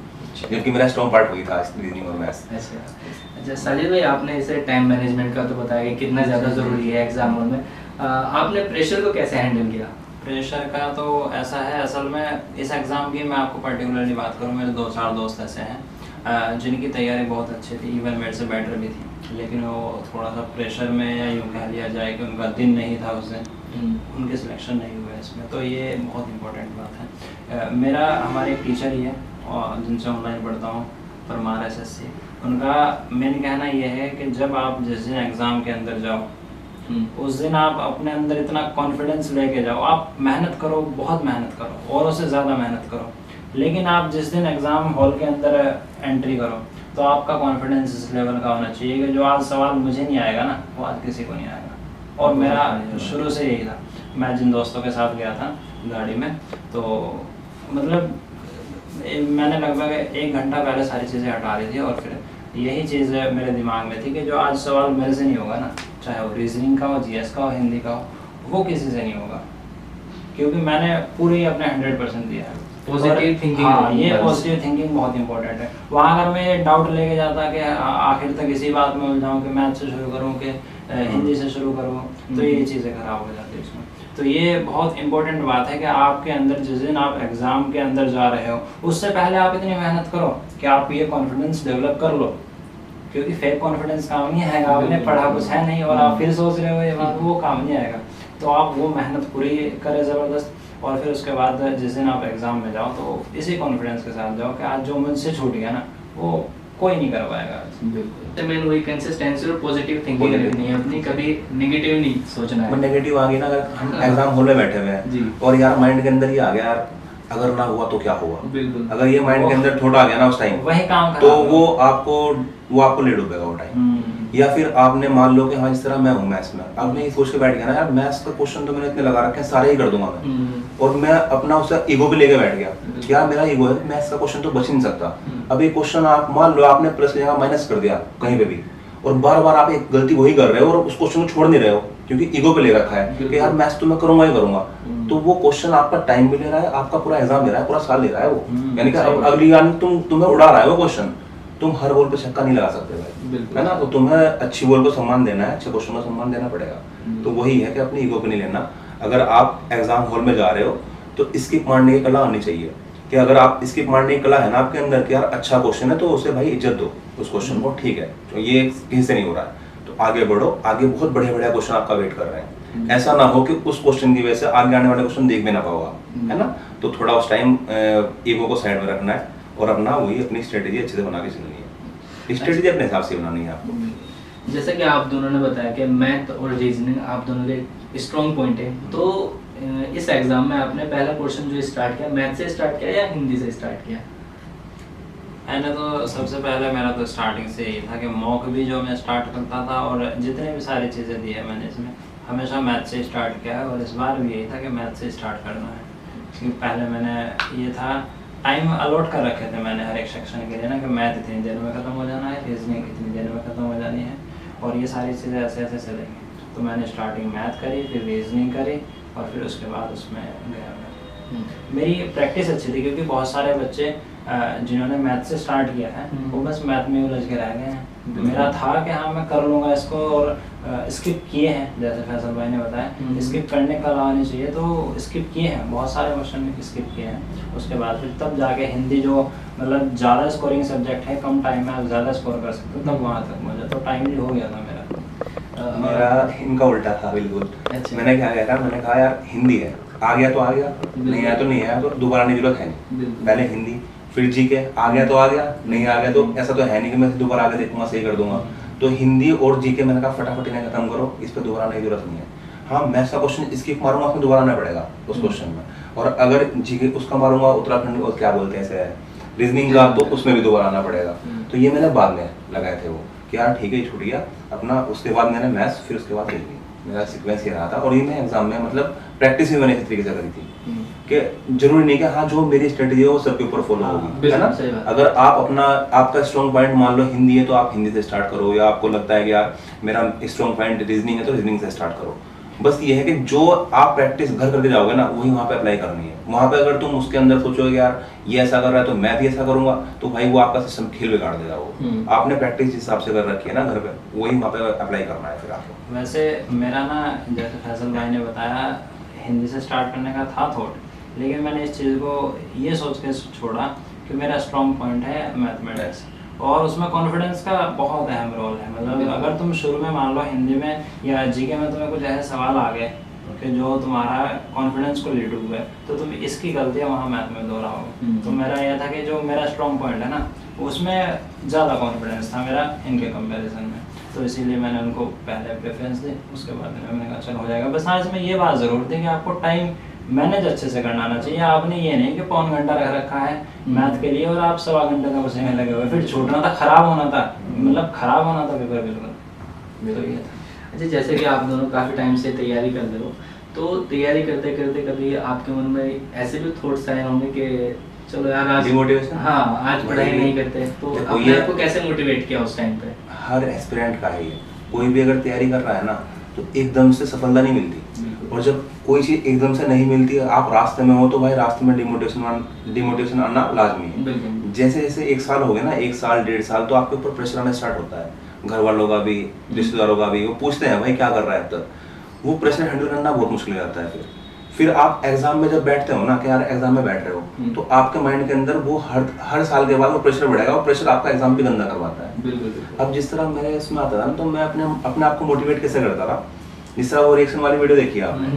जबकि मेरा स्ट्रॉन्ग पार्ट वही था रीजनिंग और मैथ्स। अच्छा साजिद भाई, आपने इसे टाइम मैनेजमेंट का तो बताया कि कितना ज़्यादा ज़रूरी है एग्जाम हॉल में, आपने प्रेशर को कैसे हैंडल किया? प्रेशर का तो ऐसा है, असल में इस एग्ज़ाम की मैं आपको पर्टिकुलरली बात करूँ, मेरे 2-4 दोस्त ऐसे हैं जिनकी तैयारी बहुत अच्छी थी, इवन मेरे से बेटर भी थी, लेकिन वो थोड़ा सा प्रेशर में, या यूँ कह लिया जाए कि उनका दिन नहीं था उस दिन, उनके सिलेक्शन नहीं हुए इसमें, तो ये बहुत इंपॉर्टेंट बात है। मेरा हमारे एक टीचर ही है और जिनसे ऑनलाइन पढ़ता हूँ, परमार SSC, उनका मेन कहना यह है कि जब आप जिस दिन एग्ज़ाम के अंदर जाओ उस दिन आप अपने अंदर इतना कॉन्फिडेंस लेके जाओ, आप मेहनत करो, बहुत मेहनत करो, औरों से ज़्यादा मेहनत करो, लेकिन आप जिस दिन एग्ज़ाम हॉल के अंदर एंट्री करो तो आपका कॉन्फिडेंस इस लेवल का होना चाहिए कि जो आज सवाल मुझे नहीं आएगा ना, वो आज किसी को नहीं आएगा। और मेरा शुरू से यही था, मैं जिन दोस्तों के साथ गया था गाड़ी में, तो मतलब मैंने लगभग 1 घंटा पहले सारी चीज़ें हटा दी थी, और फिर यही चीज़ मेरे दिमाग में थी कि जो आज सवाल मेरे से नहीं होगा ना, चाहे वो रीजनिंग का हो, GS का हो, हिंदी का हो, वो किसी से नहीं होगा, क्योंकि मैंने पूरे अपने 100% दिया है। पॉजिटिव थिंकिंग, हाँ, ये पॉजिटिव थिंकिंग बहुत इंपॉर्टेंट है। वहाँ अगर मैं डाउट लेके जाता कि आखिर तक इसी बात में उलझाऊँ कि मैथ से शुरू करूँ कि हिंदी से शुरू करूँ, तो ये चीज़ें खराब हो जाती है इसमें। तो ये बहुत इंपॉर्टेंट बात है कि आपके अंदर जिस दिन आप एग्ज़ाम के अंदर जा रहे हो, उससे पहले आप इतनी मेहनत करो कि आप ये कॉन्फिडेंस डेवलप कर लो, क्योंकि फेक कॉन्फिडेंस काम नहीं आएगा, आपने पढ़ा कुछ है नहीं और आप फिर सोच रहे हो ये बात, वो काम नहीं आएगा। तो आप वो मेहनत पूरी करें ज़बरदस्त, और फिर उसके बाद जिस दिन आप एग्ज़ाम में जाओ तो इसी कॉन्फिडेंस के साथ जाओ कि आज जो मुझसे छूट गया ना, वो कोई नहीं कर पाएगा। बिल्कुल, तो मेन वही कंसिस्टेंसी और पॉजिटिव थिंकिंग रखनी है अपनी, कभी नेगेटिव नहीं सोचना है। नेगेटिव आ गई ना, अगर हम एग्जाम हॉल में बैठे हुए हैं और यार माइंड के अंदर ये आ गया यार अगर ना हुआ तो क्या होगा, बिल्कुल, अगर ये माइंड के अंदर थोड़ा आ गया ना उस टाइम, वही काम तो वो आपको ले डूबेगा वो टाइम। या फिर आपने मान लो कि हाँ इस तरह मैं हूँ मैथ्स में, आपने ये सोच के बैठ गया ना यार मैथ्स का क्वेश्चन तो मैंने इतने लगा रखे हैं सारे ही कर दूंगा मैं, और मैं अपना उससे ईगो पे लेके बैठ गया कि यार मेरा ईगो है, मैथ्स का क्वेश्चन तो बच ही नहीं सकता। अब ये क्वेश्चन आप मान लो आपने प्लस की जगह माइनस कर दिया कहीं पे भी, और बार बार आप एक गलती वही कर रहे हो और उस क्वेश्चन को छोड़ नहीं रहे हो क्योंकि ईगो पे ले रखा है कि यार मैथ्स तो मैं करूंगा ही करूंगा, तो वो क्वेश्चन आपका टाइम भी ले रहा है, आपका पूरा एग्जाम ले रहा है, पूरा साल ले रहा है वो, यानी कि अगली बार तुम्हें उड़ा रहा है वो क्वेश्चन, तुम हर बॉल पे छक्का नहीं लगा सकते भाई, है ना। तो तुम्हें अच्छी बॉल को सम्मान देना है, अच्छे क्वेश्चन को सम्मान देना पड़ेगा। तो वही है कि अपनी ईगो पे नहीं लेना। अगर आप एग्जाम हॉल में जा रहे हो तो स्किप मारने की कला आनी चाहिए, कि अगर आप स्किप मारने की कला है ना आपके अंदर कि यार अच्छा क्वेश्चन है तो उसे भाई इज्जत दो उस क्वेश्चन को, ठीक है तो ये किसी से नहीं हो रहा है तो आगे बढ़ो, आगे बहुत बढ़िया बढ़िया क्वेश्चन आपका वेट कर रहे हैं। ऐसा ना हो कि उस क्वेश्चन की वजह से आगे आने वाले क्वेश्चन देख भी ना पाओ, है ना। तो थोड़ा उस टाइम ईगो को साइड में रखना है और अपना वही अपनी स्ट्रेटेजी अच्छे से बना के चलनी है, स्ट्रेटेजी अपने हिसाब से बनानी है आपको। जैसा कि आप दोनों ने बताया कि मैथ और रीजनिंग आप दोनों के स्ट्रॉन्ग पॉइंट है, तो इस एग्जाम में आपने पहला पोर्शन जो स्टार्ट किया मैथ से स्टार्ट किया या हिंदी से स्टार्ट किया? मैंने तो सबसे पहले मेरा तो स्टार्टिंग से यही था कि मॉक भी जो मैं स्टार्ट करता था और जितने भी सारी चीज़ें दी है मैंने इसमें हमेशा मैथ से स्टार्ट किया है, और इस बार भी यही था कि मैथ से स्टार्ट करना है। क्योंकि पहले मैंने ये था टाइम अलॉट कर रखे थे मैंने हर एक सेक्शन के लिए ना, कि मैथ इतनी देर में ख़त्म हो जाना है, रीजनिंग इतनी देर में ख़त्म हो जानी है, और ये सारी चीज़ें ऐसे ऐसे चलेंगी। तो मैंने स्टार्टिंग मैथ करी, फिर रीजनिंग करी, और फिर उसके बाद उसमें गया मैं। मेरी प्रैक्टिस अच्छी थी क्योंकि बहुत सारे बच्चे जिन्होंने मैथ से स्टार्ट किया है वो बस मैथ में उलझ के रह गए हैं। मेरा था कि हाँ मैं कर लूँगा इसको, और स्किप किए हैं, जैसे फैसल भाई ने बताया स्किप करने का अलावा नहीं चाहिए, तो स्किप किए हैं, बहुत सारे क्वेश्चन स्किप किए हैं। उसके बाद फिर तब जाके हिंदी जो मतलब ज़्यादा स्कोरिंग सब्जेक्ट है, कम टाइम में आप ज़्यादा स्कोर कर सकते हो, तब वहाँ तक मुझे तो टाइमली हो गया था मेरा इनका उल्टा था बिल्कुल। मैंने क्या किया था, मैंने कहा यार हिंदी है, आ गया तो आ गया, नहीं आया तो नहीं आया, तो दोबारा नहीं जरूरत है नहीं, पहले हिंदी फिर जीके, आ गया तो आ गया, नहीं आ गया तो ऐसा तो है नहीं कि मैं दोबारा आगे देखूंगा सही कर दूंगा। तो हिंदी और जीके मैंने कहा फटाफट इन्हें खत्म करो, इस पर दोबारा नहीं जरूरत नहीं है। हाँ मैथ्स का क्वेश्चन स्किप मारूंगा, उसमें दोबारा आना पड़ेगा उस क्वेश्चन में, और अगर जीके उसका मारूंगा उत्तराखंड और क्या बोलते हैं ऐसे रीजनिंग का, तो उसमें भी दोबारा आना पड़ेगा। तो ये मैंने बाद में लगाए थे वो कि यार ठीक है छूट गया अपना, उसके बाद मैंने मैथ्स, फिर उसके बाद रीजनिंग, मेरा सीक्वेंस ये रहा था, और ये मैं एग्जाम में मतलब प्रैक्टिस भी मैंने इस तरीके से करी थी कि जरूरी नहीं कि हाँ जो मेरी स्ट्रेटजी है वो सबके ऊपर फॉलो होगी, है ना। अगर आप आपका स्ट्रॉन्ग पॉइंट मान लो हिंदी है तो आप हिंदी से स्टार्ट करो, या आपको लगता है कि यार मेरा स्ट्रॉन्ग पॉइंट रीजनिंग है तो रीजनिंग से स्टार्ट करो। बस ये है कि जो आप प्रैक्टिस घर करके जाओगे ना वही वहाँ पे अप्लाई करनी है। वहाँ पे अगर तुम उसके अंदर सोचोगे यार ये ऐसा कर रहा है तो मैं भी ऐसा करूंगा, तो भाई वो आपका सिस्टम खेल बिगाड़ देगा। वो आपने प्रैक्टिस जिस हिसाब से कर रखी है ना घर पे, वही वहाँ पे अप्लाई करना है फिर आपको। वैसे मेरा ना जैसे फैसल भाई ने बताया हिंदी से स्टार्ट करने का था थॉट, लेकिन मैंने इस चीज़ को ये सोच के छोड़ा कि मेरा स्ट्रॉन्ग पॉइंट है मैथमेटिक्स, और उसमें कॉन्फिडेंस का बहुत अहम रोल है। मतलब अगर तुम शुरू में मान लो हिंदी में या जीके में तुम्हें कुछ ऐसे सवाल आ गए कि जो तुम्हारा कॉन्फिडेंस को लीड हुए, तो तुम इसकी गलतियाँ वहाँ मैथ में दोहराओगे। तो मेरा यह था कि जो मेरा स्ट्रॉन्ग पॉइंट है ना उसमें ज़्यादा कॉन्फिडेंस था मेरा इनके कंपैरिजन में, तो इसीलिए मैंने उनको पहले प्रेफरेंस दी। उसके बाद मैंने कहा चलो हो जाएगा। बस हाँ इसमें ये बात ज़रूर थी कि आपको टाइम मैनेज अच्छे से करना आना चाहिए। आपने ये नहीं कि पौन घंटा रख रखा है मैथ के लिए और आप 1.25 घंटे का उसी में लगे हुए, फिर छूटना था, खराब होना था, मतलब खराब होना था पेपर बिल्कुल। तो ये था। अच्छा, जैसे कि आप दोनों काफ़ी टाइम से तैयारी कर रहे हो, तो तैयारी करते करते कभी आपके मन में ऐसे भी थॉट्स आए होंगे कि चलो यार आज डिमोटिवेशन, हाँ आज पढ़ाई नहीं करते, तो अपने आप को कैसे मोटिवेट किया उस टाइम पे? हर एस्पिरेंट का है ये, कोई भी अगर तैयारी कर रहा है ना तो एकदम से सफलता नहीं मिलती, और जब कोई चीज़ एकदम से नहीं मिलती, आप रास्ते में हो तो भाई रास्ते में डिमोटिवेशन आना लाजमी है। जैसे जैसे 1 साल हो गया ना, 1 साल 1.5 साल, तो आपके ऊपर प्रेशर आना स्टार्ट होता है, घर वालों का भी, रिश्तेदारों का भी। वो पूछते हैं भाई क्या कर रहा है अब तक, वो प्रेशर हैंडल करना बहुत मुश्किल हो जाता है। फिर आप एग्जाम में जब बैठते हो ना कि यार एग्जाम में बैठ रहे हो, तो आपके माइंड के अंदर वो हर साल के बाद वो प्रेशर बढ़ेगा, और प्रेशर आपका एग्जाम भी गंदा करवाता है। बिल्कुल। अब जिस तरह मेरे इसमें आता था ना, तो मैं अपने आप को मोटिवेट कैसे करता था, जिस तरह वो रिएक्शन वाली वीडियो देखी आपने,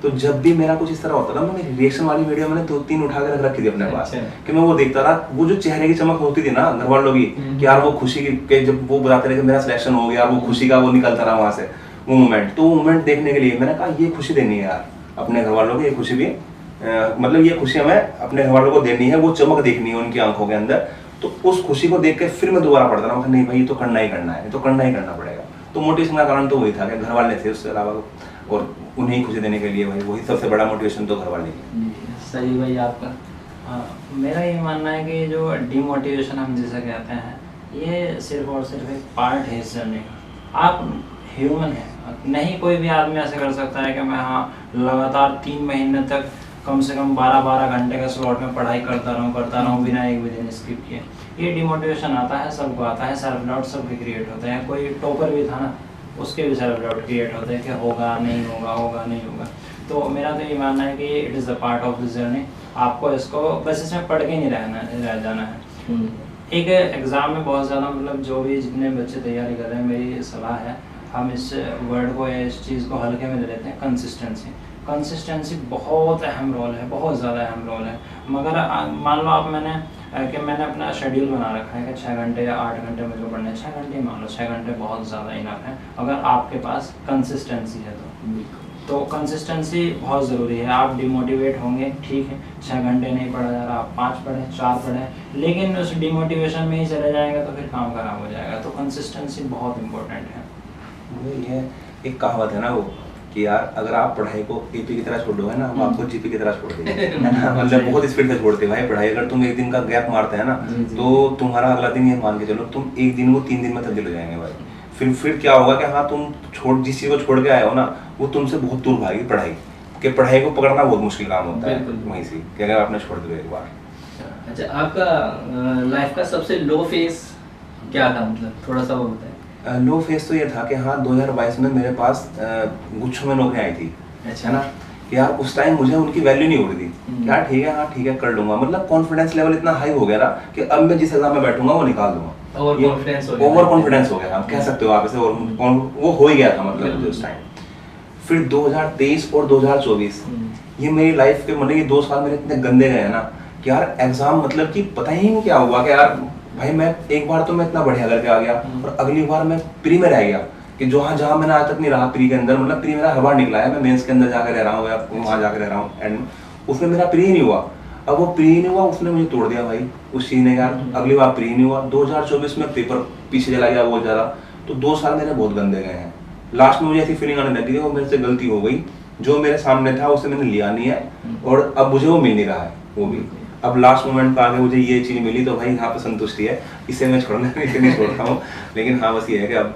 तो जब भी मेरा कुछ इस तरह होता था, मैंने रिएक्शन वाली वीडियो मैंने 2-3 उठा के रख रखी थी अपने पास, कि मैं वो देखता रहा। वो जो चेहरे की चमक होती थी ना घर वालों की, कि यार वो खुशी की, जब वो बताते रहे कि मेरा सिलेक्शन हो गया, वो खुशी का वो निकलता रहा वहां से वो मोमेंट, तो वो मोमेंट देखने के लिए मैंने कहा ये खुशी देनी है यार अपने घर वालों को, ये खुशी भी मतलब ये खुशी हमें अपने घर वालों को देनी है, वो चमक देखनी है उनकी आंखों के अंदर। तो उस खुशी को देख के फिर मैं दोबारा पढ़ता रहा, नहीं भाई ये तो करना ही करना है, तो करना ही करना पड़ेगा। तो मोटिवेशन का कारण तो वही था कि घर वाले थे, उसके अलावा और उन्हें खुशी देने के लिए भाई वही सबसे बड़ा मोटिवेशन तो घर वाले ही। सही भाई आपका? हाँ, मेरा ये मानना है कि जो डिमोटिवेशन हम जिसे कहते हैं, ये सिर्फ और सिर्फ एक पार्ट है इस जर्नी का। आप ह्यूमन है, नहीं कोई भी आदमी ऐसे कर सकता है कि मैं हाँ लगातार 3 महीने तक कम से कम 12-12 घंटे का स्लॉट में पढ़ाई करता रहूँ बिना एक भी दिन स्किप किए। ये डिमोटिवेशन आता है, सबको आता है, सेल्फ डाउट सबके क्रिएट होते हैं। कोई टॉपर भी था ना, उसके भी सेल्फ डाउट क्रिएट होते हैं कि होगा नहीं होगा, होगा नहीं होगा। तो मेरा तो ये मानना है कि it is the part of this journey. आपको इसको बस इसमें पढ़ के नहीं रह जाना है। एक एग्ज़ाम में बहुत ज़्यादा मतलब जो भी जितने बच्चे तैयारी कर रहे हैं, मेरी सलाह है हम इस वर्ड को या इस चीज़ को हल्के में ले लेते हैं। कंसिस्टेंसी बहुत अहम रोल है, बहुत ज़्यादा अहम रोल है। मगर मान लो आप मैंने अपना शेड्यूल बना रखा है कि 6 घंटे या 8 घंटे मुझे पढ़ने, 6 घंटे ही मान लो, 6 घंटे बहुत ज़्यादा इनफ है अगर आपके पास कंसिस्टेंसी है तो कंसिस्टेंसी बहुत ज़रूरी है। आप डिमोटिवेट होंगे, ठीक है, 6 घंटे नहीं पढ़ा जा रहा, आप 5 पढ़ें, 4 पढ़ें, लेकिन उस डिमोटिवेशन में ही चले जाएंगे तो फिर काम खराब हो जाएगा। तो कंसिस्टेंसी बहुत इंपॉर्टेंट है। ये एक कहावत है ना वो, कि यार अगर आप पढ़ाई को एपी की तरह छोड़ दोगे ना, हम आपको जीपी की तरह छोड़ देंगे, है ना। मतलब बहुत स्पीड से छोड़ते भाई पढ़ाई। अगर तुम एक दिन का गैप मारते हैं ना, तो तुम्हारा अगला दिन ये मान के चलो तुम एक दिन को 3 दिन में तब्दील हो जाएंगे भाई। फिर क्या होगा कि हाँ तुम जिस चीज़ को छोड़ के आए हो ना, वो तुमसे बहुत दूर भागी पढ़ाई को पकड़ना बहुत मुश्किल काम होता है वहीं से, कि अगर आपने छोड़ दिया एक बार। अच्छा, आपका लाइफ का सबसे लो फेज क्या था, मतलब थोड़ा सा वो बताएं। लो फेज तो ये था कि हाँ 2022 में मेरे पास गुच्छों में नौकरियाँ आई थी, अच्छा है ना। कि यार उस टाइम मुझे उनकी वैल्यू नहीं हो रही थी। यार ठीक है, हाँ ठीक है कर लूंगा, मतलब कॉन्फिडेंस लेवल इतना हाई हो गया ना कि अब मैं जिस एग्जाम में बैठूंगा वो निकाल दूंगा। ओवर कॉन्फिडेंस हो गया, आप कह सकते हो आप इसे, वो हो ही गया था मतलब उस टाइम। फिर 2023 और 2024 ये मेरी लाइफ के मतलब ये 2 साल मेरे इतने गंदे गए हैं ना कि यार एग्जाम मतलब कि पता ही नहीं क्या हुआ कि यार भाई मैं एक बार तो मैं इतना बढ़िया करके आ गया, और अगली बार मैं प्री में रह गया कि जहाँ मैंने आज तक नहीं रहा प्री के अंदर, मतलब प्री मेरा हर बार निकला है, मैं मेंस के अंदर जाकर रह रहा हूँ या वहाँ जाकर रह रहा हूँ, एंड उसमें मेरा प्री नहीं हुआ। अब वो प्री नहीं हुआ, उसने मुझे तोड़ दिया भाई उस चीज़ ने। यार अगली बार प्री नहीं हुआ, 2024 में पेपर पीछे चला गया बहुत ज़्यादा। तो 2 साल मेरे बहुत गंदे गए हैं, लास्ट में मुझे ऐसी फीलिंग आने लगी कि वो मेरे से गलती हो गई, जो मेरे सामने था उसे मैंने लिया नहीं है और अब मुझे वो मिल नहीं रहा है वो भी। अब लास्ट मोमेंट पे आके मुझे ये चीज़ मिली तो भाई यहाँ पे संतुष्टि है, इसे मैं छोड़ना नहीं छोड़ता हूँ। लेकिन हाँ बस ये है कि अब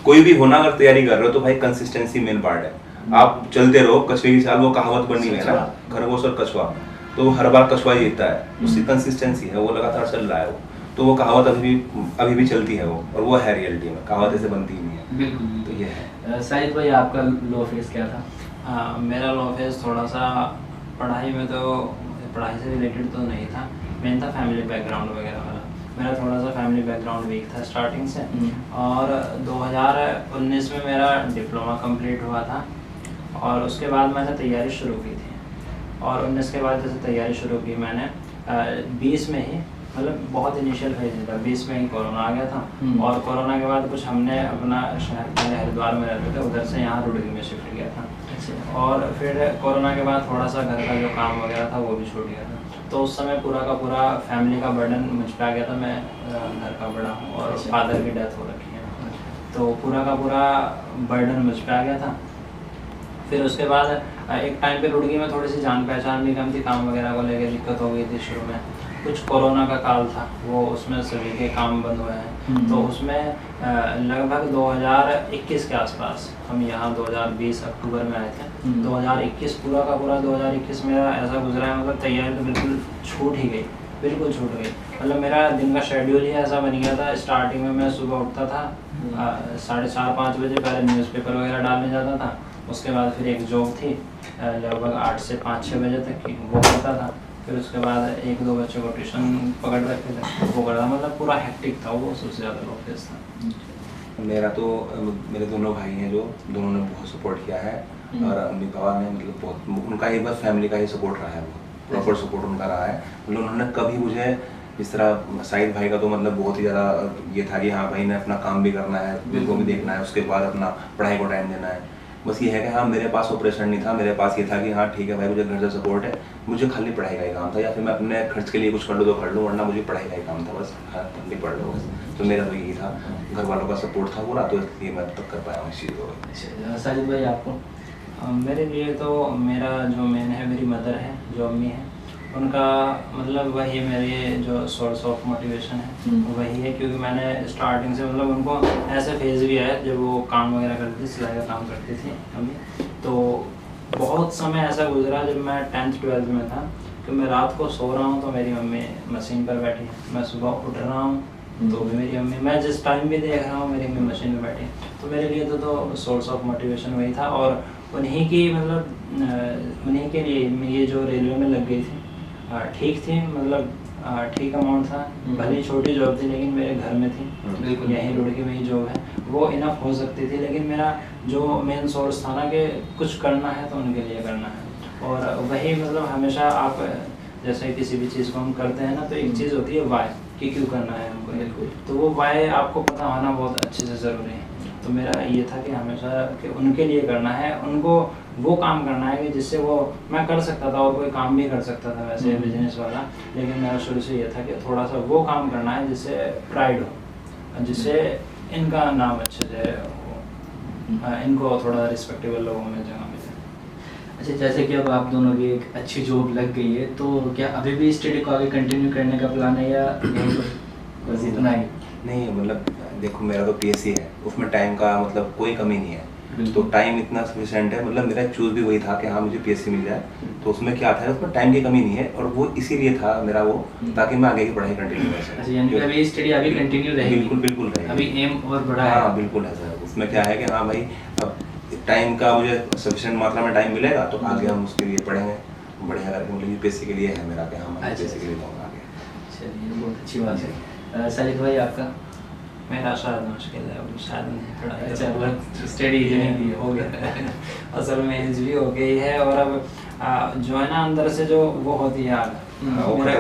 कोई भी होना अगर तैयारी कर रहे हो तो भाई कंसिस्टेंसी मेन पार्ट है। आप चलते रहो, कछुए की चाल, वो कहावत बनी है ना, खरगोश और कछुआ, तो हर बार कछुआ ही जीतता है, उसकी कंसिस्टेंसी है, वो लगातार चल रहा है वो, तो वो कहावत अभी भी चलती है वो, और वो है रियलिटी में, कहावत ऐसे बनती ही नहीं है। बिल्कुल। तो ये है। शाहिद भाई आपका लो फेस क्या था? मेरा लो फेस थोड़ा सा पढ़ाई में, तो पढ़ाई से रिलेटेड तो नहीं था, मेन था फैमिली बैकग्राउंड वगैरह वाला। मेरा थोड़ा सा फैमिली बैकग्राउंड वीक था स्टार्टिंग से, और 2019 में मेरा डिप्लोमा कंप्लीट हुआ था, और उसके बाद मैंने तैयारी शुरू की थी, और 19 के बाद जैसे तैयारी शुरू की मैंने 20 में ही, मतलब बहुत इनिशियल फेज था, 20 में ही कोरोना आ गया था। और कोरोना के बाद कुछ हमने अपना शहर, पहले हरिद्वार में रहते थे, उधर से यहाँ रुड़की में शिफ्ट किया था। और फिर कोरोना के बाद थोड़ा सा घर का जो काम वगैरह था वो भी छूट गया था, तो उस समय पूरा का पूरा फैमिली का बर्डन मुझ पर आ गया था। मैं घर का बड़ा हूँ और फादर की डेथ हो रखी है, तो पूरा का पूरा बर्डन मुझ पर आ गया था। फिर उसके बाद एक टाइम पे रुड़की में थोड़ी सी जान पहचान भी कम थी, काम वगैरह को लेकर दिक्कत हो गई थी शुरू में। कुछ कोरोना का काल था, वो उसमें सभी के काम बंद हुए हैं, तो उसमें लगभग 2021 के आसपास, हम यहाँ 2020 अक्टूबर में आए थे, 2021 पूरा का पूरा 2021 मेरा ऐसा गुजरा है, मतलब तैयारी तो बिल्कुल छूट ही गई, बिल्कुल छूट गई। मतलब मेरा दिन का शेड्यूल ही ऐसा बन गया था। स्टार्टिंग में मैं सुबह उठता था 4:30-5 बजे, पहले न्यूज़पेपर वगैरह डालने जाता था, उसके बाद फिर एक जॉब थी लगभग 8 से 5-6 बजे तक की, वो करता था। फिर उसके बाद 1-2 बच्चों को ट्यूशन पकड़ रखे थे, वो करता, मतलब पूरा हेक्टिक था, वो सबसे ज़्यादा लो फेस था। मेरा तो मेरे दोनों भाई हैं जो दोनों ने बहुत सपोर्ट किया है, और अम्मी पापा ने मतलब बहुत, उनका ही बस फैमिली का ही सपोर्ट रहा है, वो प्रॉपर सपोर्ट उनका रहा है। मतलब उन्होंने कभी मुझे इस तरह, शाहिद भाई का तो मतलब बहुत ही ज़्यादा ये था कि हाँ भाई ने अपना काम भी करना है, दिल को भी देखना है, उसके बाद अपना पढ़ाई को टाइम देना है। बस ये है कि हाँ मेरे पास ऑपरेशन नहीं था, मेरे पास ये था कि हाँ ठीक है भाई मुझे घर से सपोर्ट है, मुझे खाली पढ़ाई का ही काम था, या फिर मैं अपने खर्च के लिए कुछ कर लूँ तो कर लूँ, वरना मुझे पढ़ाई का ही काम था, बस हाँ तुम भी पढ़ लो बस। तो मेरा तो यही था, घर वालों का सपोर्ट था पूरा, तो इसलिए मैं अब तक कर पाया हूँ इस चीज़ को। शाहिद भाई आपको? मेरे लिए तो मेरा जो मेन है, मेरी मदर है, जो अम्मी है, उनका मतलब वही मेरे जो सोर्स ऑफ मोटिवेशन है वही है, क्योंकि मैंने स्टार्टिंग से मतलब उनको ऐसे फेज भी है जब वो काम वगैरह करती थी, सिलाई का काम करती थी अम्मी, तो बहुत समय ऐसा गुजरा जब मैं 10th-12th में था कि मैं रात को सो रहा हूँ तो मेरी मम्मी मशीन पर बैठी है, मैं सुबह उठ रहा हूँ तो भी मेरी अम्मी, मैं जिस टाइम भी देख रहा हूँ मेरी अम्मी मशीन पर बैठी है। तो मेरे लिए तो सोर्स ऑफ मोटिवेशन वही था, और उन्हीं की मतलब उन्हीं के लिए ये जो रेलवे में लग गई थी, ठीक थी, मतलब ठीक अमाउंट था, भले ही छोटी जॉब थी लेकिन मेरे घर में थी, यहीं रुड़की में ही जॉब है, वो इनफ हो सकती थी। लेकिन मेरा जो मेन सोर्स था ना कि कुछ करना है तो उनके लिए करना है, और वही मतलब हमेशा आप जैसे किसी भी चीज़ को हम करते हैं ना, तो एक चीज़ होती है वाई, कि क्यों करना है हमको, तो वो वाई आपको पता होना बहुत अच्छे से ज़रूरी है। तो मेरा ये था कि हमेशा कि उनके लिए करना है, उनको वो काम करना है कि जिससे वो, मैं कर सकता था और कोई काम भी कर सकता था वैसे बिजनेस वाला, लेकिन मेरा शुरू से ये था कि थोड़ा सा वो काम करना है जिससे प्राइड हो, जिससे इनका नाम अच्छे से इनको थोड़ा रिस्पेक्टेबल लोगों में जगह मिले। अच्छा, जैसे कि अब आप दोनों की एक अच्छी जॉब लग गई है, तो क्या अभी भी स्टडी को आगे कंटिन्यू करने का प्लान है, या बस इतना ही? नहीं मतलब देखो मेरा तो पीएससी है, उसमें टाइम का मतलब कोई कमी नहीं है, तो टाइम इतना सफिशिएंट है। मतलब मेरा चूज भी वही था कि हाँ मुझे पीएससी मिल जाए, तो उसमें क्या था, उसमें टाइम की कमी नहीं है, और वो इसीलिए था मेरा वो, ताकि मैं आगे की पढ़ाई कंटिन्यू कर सकूं। अच्छा, यानी अभी स्टडी अभी कंटिन्यू रहेगी? बिल्कुल बिल्कुल रहेगी, अभी एम और बड़ा है? हाँ बिल्कुल है सर। उसमें क्या है कि हाँ भाई अब टाइम का मुझे सफिशिएंट मात्रा में टाइम मिलेगा तो आगे हम उसके लिए पढ़ेंगे बढ़िया करके। मतलब यूपीएससी के लिए है मेरा कि हाँ मैं यूपीएससी के लिए जाऊँगा आगे। चलिए, बहुत अच्छी बात है। शाहिद भाई आपका? मेरा शायद मुश्किल है, अभी शायद नहीं पढ़ाई। अच्छा, बहुत स्टडी हो गया असल में एज भी हो गई है, और अब जो है ना अंदर से जो वो होती है आग, वो मेरा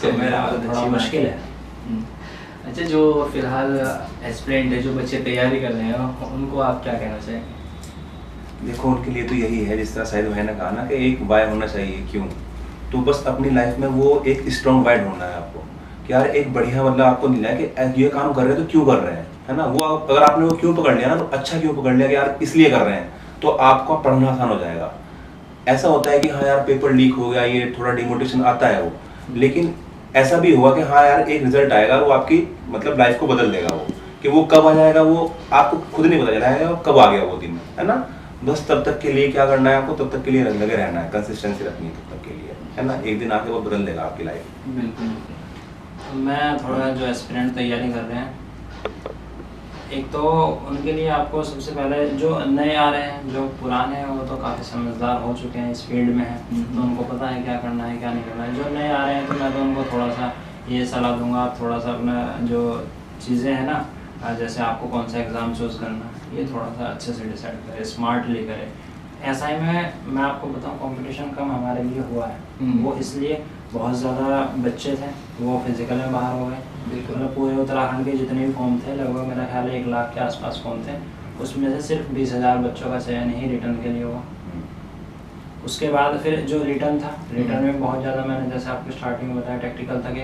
तो मेरा थोड़ा मुश्किल है। अच्छा, जो फिलहाल एस्पिरेंट है, जो बच्चे तैयारी कर रहे हैं, उनको आप क्या कहना चाहेंगे? देखो उनके लिए तो यही है, जिस तरह शाहिद भाई ने कहा ना कि एक वाई होना चाहिए। क्यों? तो बस अपनी लाइफ में वो एक स्ट्रॉन्ग वाई ढूंढना है आपको, कि यार एक बढ़िया मतलब आपको मिला है कि ये काम कर रहे हैं तो क्यों कर रहे हैं, है ना। वो अगर आपने वो क्यों पकड़ लिया ना, तो अच्छा क्यों पकड़ लिया कि यार इसलिए कर रहे हैं, तो आपका पढ़ना आसान हो जाएगा। ऐसा होता है कि हाँ यार पेपर लीक हो गया, ये थोड़ा डिमोटिवेशन आता है वो, लेकिन ऐसा भी हुआ कि हाँ यार एक रिजल्ट आएगा, वो आपकी मतलब लाइफ को बदल देगा। वो कि वो कब आ जाएगा वो आपको खुद नहीं पता चलाएगा, कब आ गया वो दिन, है ना। बस तब तक के लिए क्या करना है आपको, तब तक के लिए लगे रहना है, कंसिस्टेंसी रखनी है तब तक के लिए, है ना। एक दिन आके वो बदल देगा आपकी लाइफ। बिल्कुल। मैं थोड़ा जो एस्पिरेंट तैयारी कर रहे हैं, एक तो उनके लिए आपको सबसे पहले जो नए आ रहे हैं, जो पुराने हैं वो तो काफ़ी समझदार हो चुके हैं, इस फील्ड में हैं, तो उनको पता है क्या करना है क्या नहीं करना है। जो नए आ रहे हैं तो मैं तो उनको थोड़ा सा ये सलाह दूंगा, आप थोड़ा सा अपना जो चीज़ें हैं ना, जैसे आपको कौन सा एग्ज़ाम चूज़ करना है, ये थोड़ा सा अच्छे से डिसाइड करें, स्मार्टली करें। SI में मैं आपको बताऊं कंपटीशन कम हमारे लिए हुआ है, वो इसलिए बहुत ज़्यादा बच्चे थे, वो फिजिकल में बाहर हो गए। मतलब पूरे उत्तराखंड के जितने भी फॉर्म थे, लगभग मेरा ख्याल है 1 लाख के आसपास फॉर्म थे, उसमें से सिर्फ 20,000 बच्चों का चयन ही रिटर्न के लिए हुआ। उसके बाद फिर जो रिटर्न था, रिटर्न में बहुत ज़्यादा मैंने जैसे आपको स्टार्टिंग में बताया टेक्निकल था कि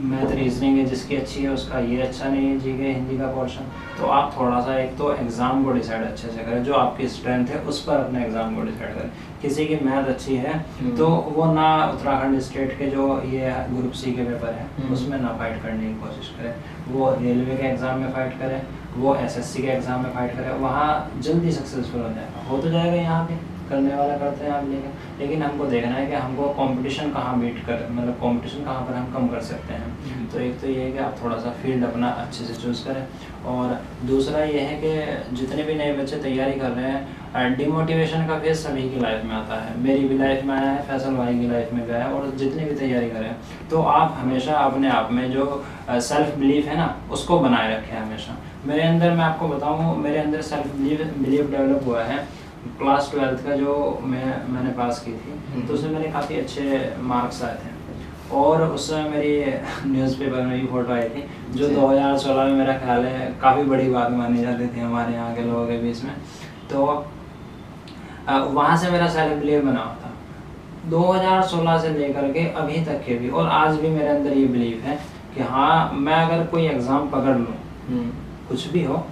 मैथ रीजनिंग है जिसकी अच्छी है उसका ये अच्छा नहीं है, जी के हिंदी का पोर्शन। तो आप थोड़ा सा एक तो एग्ज़ाम को डिसाइड अच्छे से करें, जो आपकी स्ट्रेंथ है उस पर अपने एग्ज़ाम को डिसाइड करें। किसी की मैथ अच्छी है तो वो ना उत्तराखंड स्टेट के जो ये ग्रुप C के पेपर है उसमें ना फाइट करने की कोशिश करें, वो रेलवे के एग्ज़ाम में फ़ाइट करें, वो SSC के एग्ज़ाम में फ़ाइट करें, वहाँ जल्दी सक्सेसफुल हो जाएगा। हो तो जाएगा यहाँ पे, करने वाला करते हैं आप, लेकिन हमको देखना है कि हमको कंपटीशन कहाँ बीट कर, मतलब कंपटीशन कहाँ पर हम कम कर सकते हैं। तो एक तो ये है कि आप थोड़ा सा फील्ड अपना अच्छे से चूज़ करें, और दूसरा ये है कि जितने भी नए बच्चे तैयारी कर रहे हैं, डिमोटिवेशन का फेस सभी की लाइफ में आता है, मेरी भी लाइफ में आया है, फैसल भाई की लाइफ में भी आया है, और जितने भी तैयारी करें तो आप हमेशा अपने आप में जो सेल्फ बिलीफ है ना उसको बनाए रखें हमेशा। मेरे अंदर, मैं आपको बताऊँ, मेरे अंदर सेल्फ बिलीफ डेवलप हुआ है क्लास 12th का जो मैंने पास की थी, तो उसमें मेरे काफ़ी अच्छे मार्क्स आए थे, और उस समय मेरी न्यूज़पेपर में भी फ़ोटो आई थी, जो 2016 में मेरा ख्याल है काफ़ी बड़ी बात मानी जाती थी हमारे यहाँ के लोगों के बीच में। तो वहाँ से मेरा सेल्फ बिलीव बना हुआ था। 2016 से लेकर के अभी तक के भी, और आज भी मेरे अंदर ये बिलीव है कि हाँ, मैं अगर कोई एग्ज़ाम पकड़ लूँ, कुछ भी हो,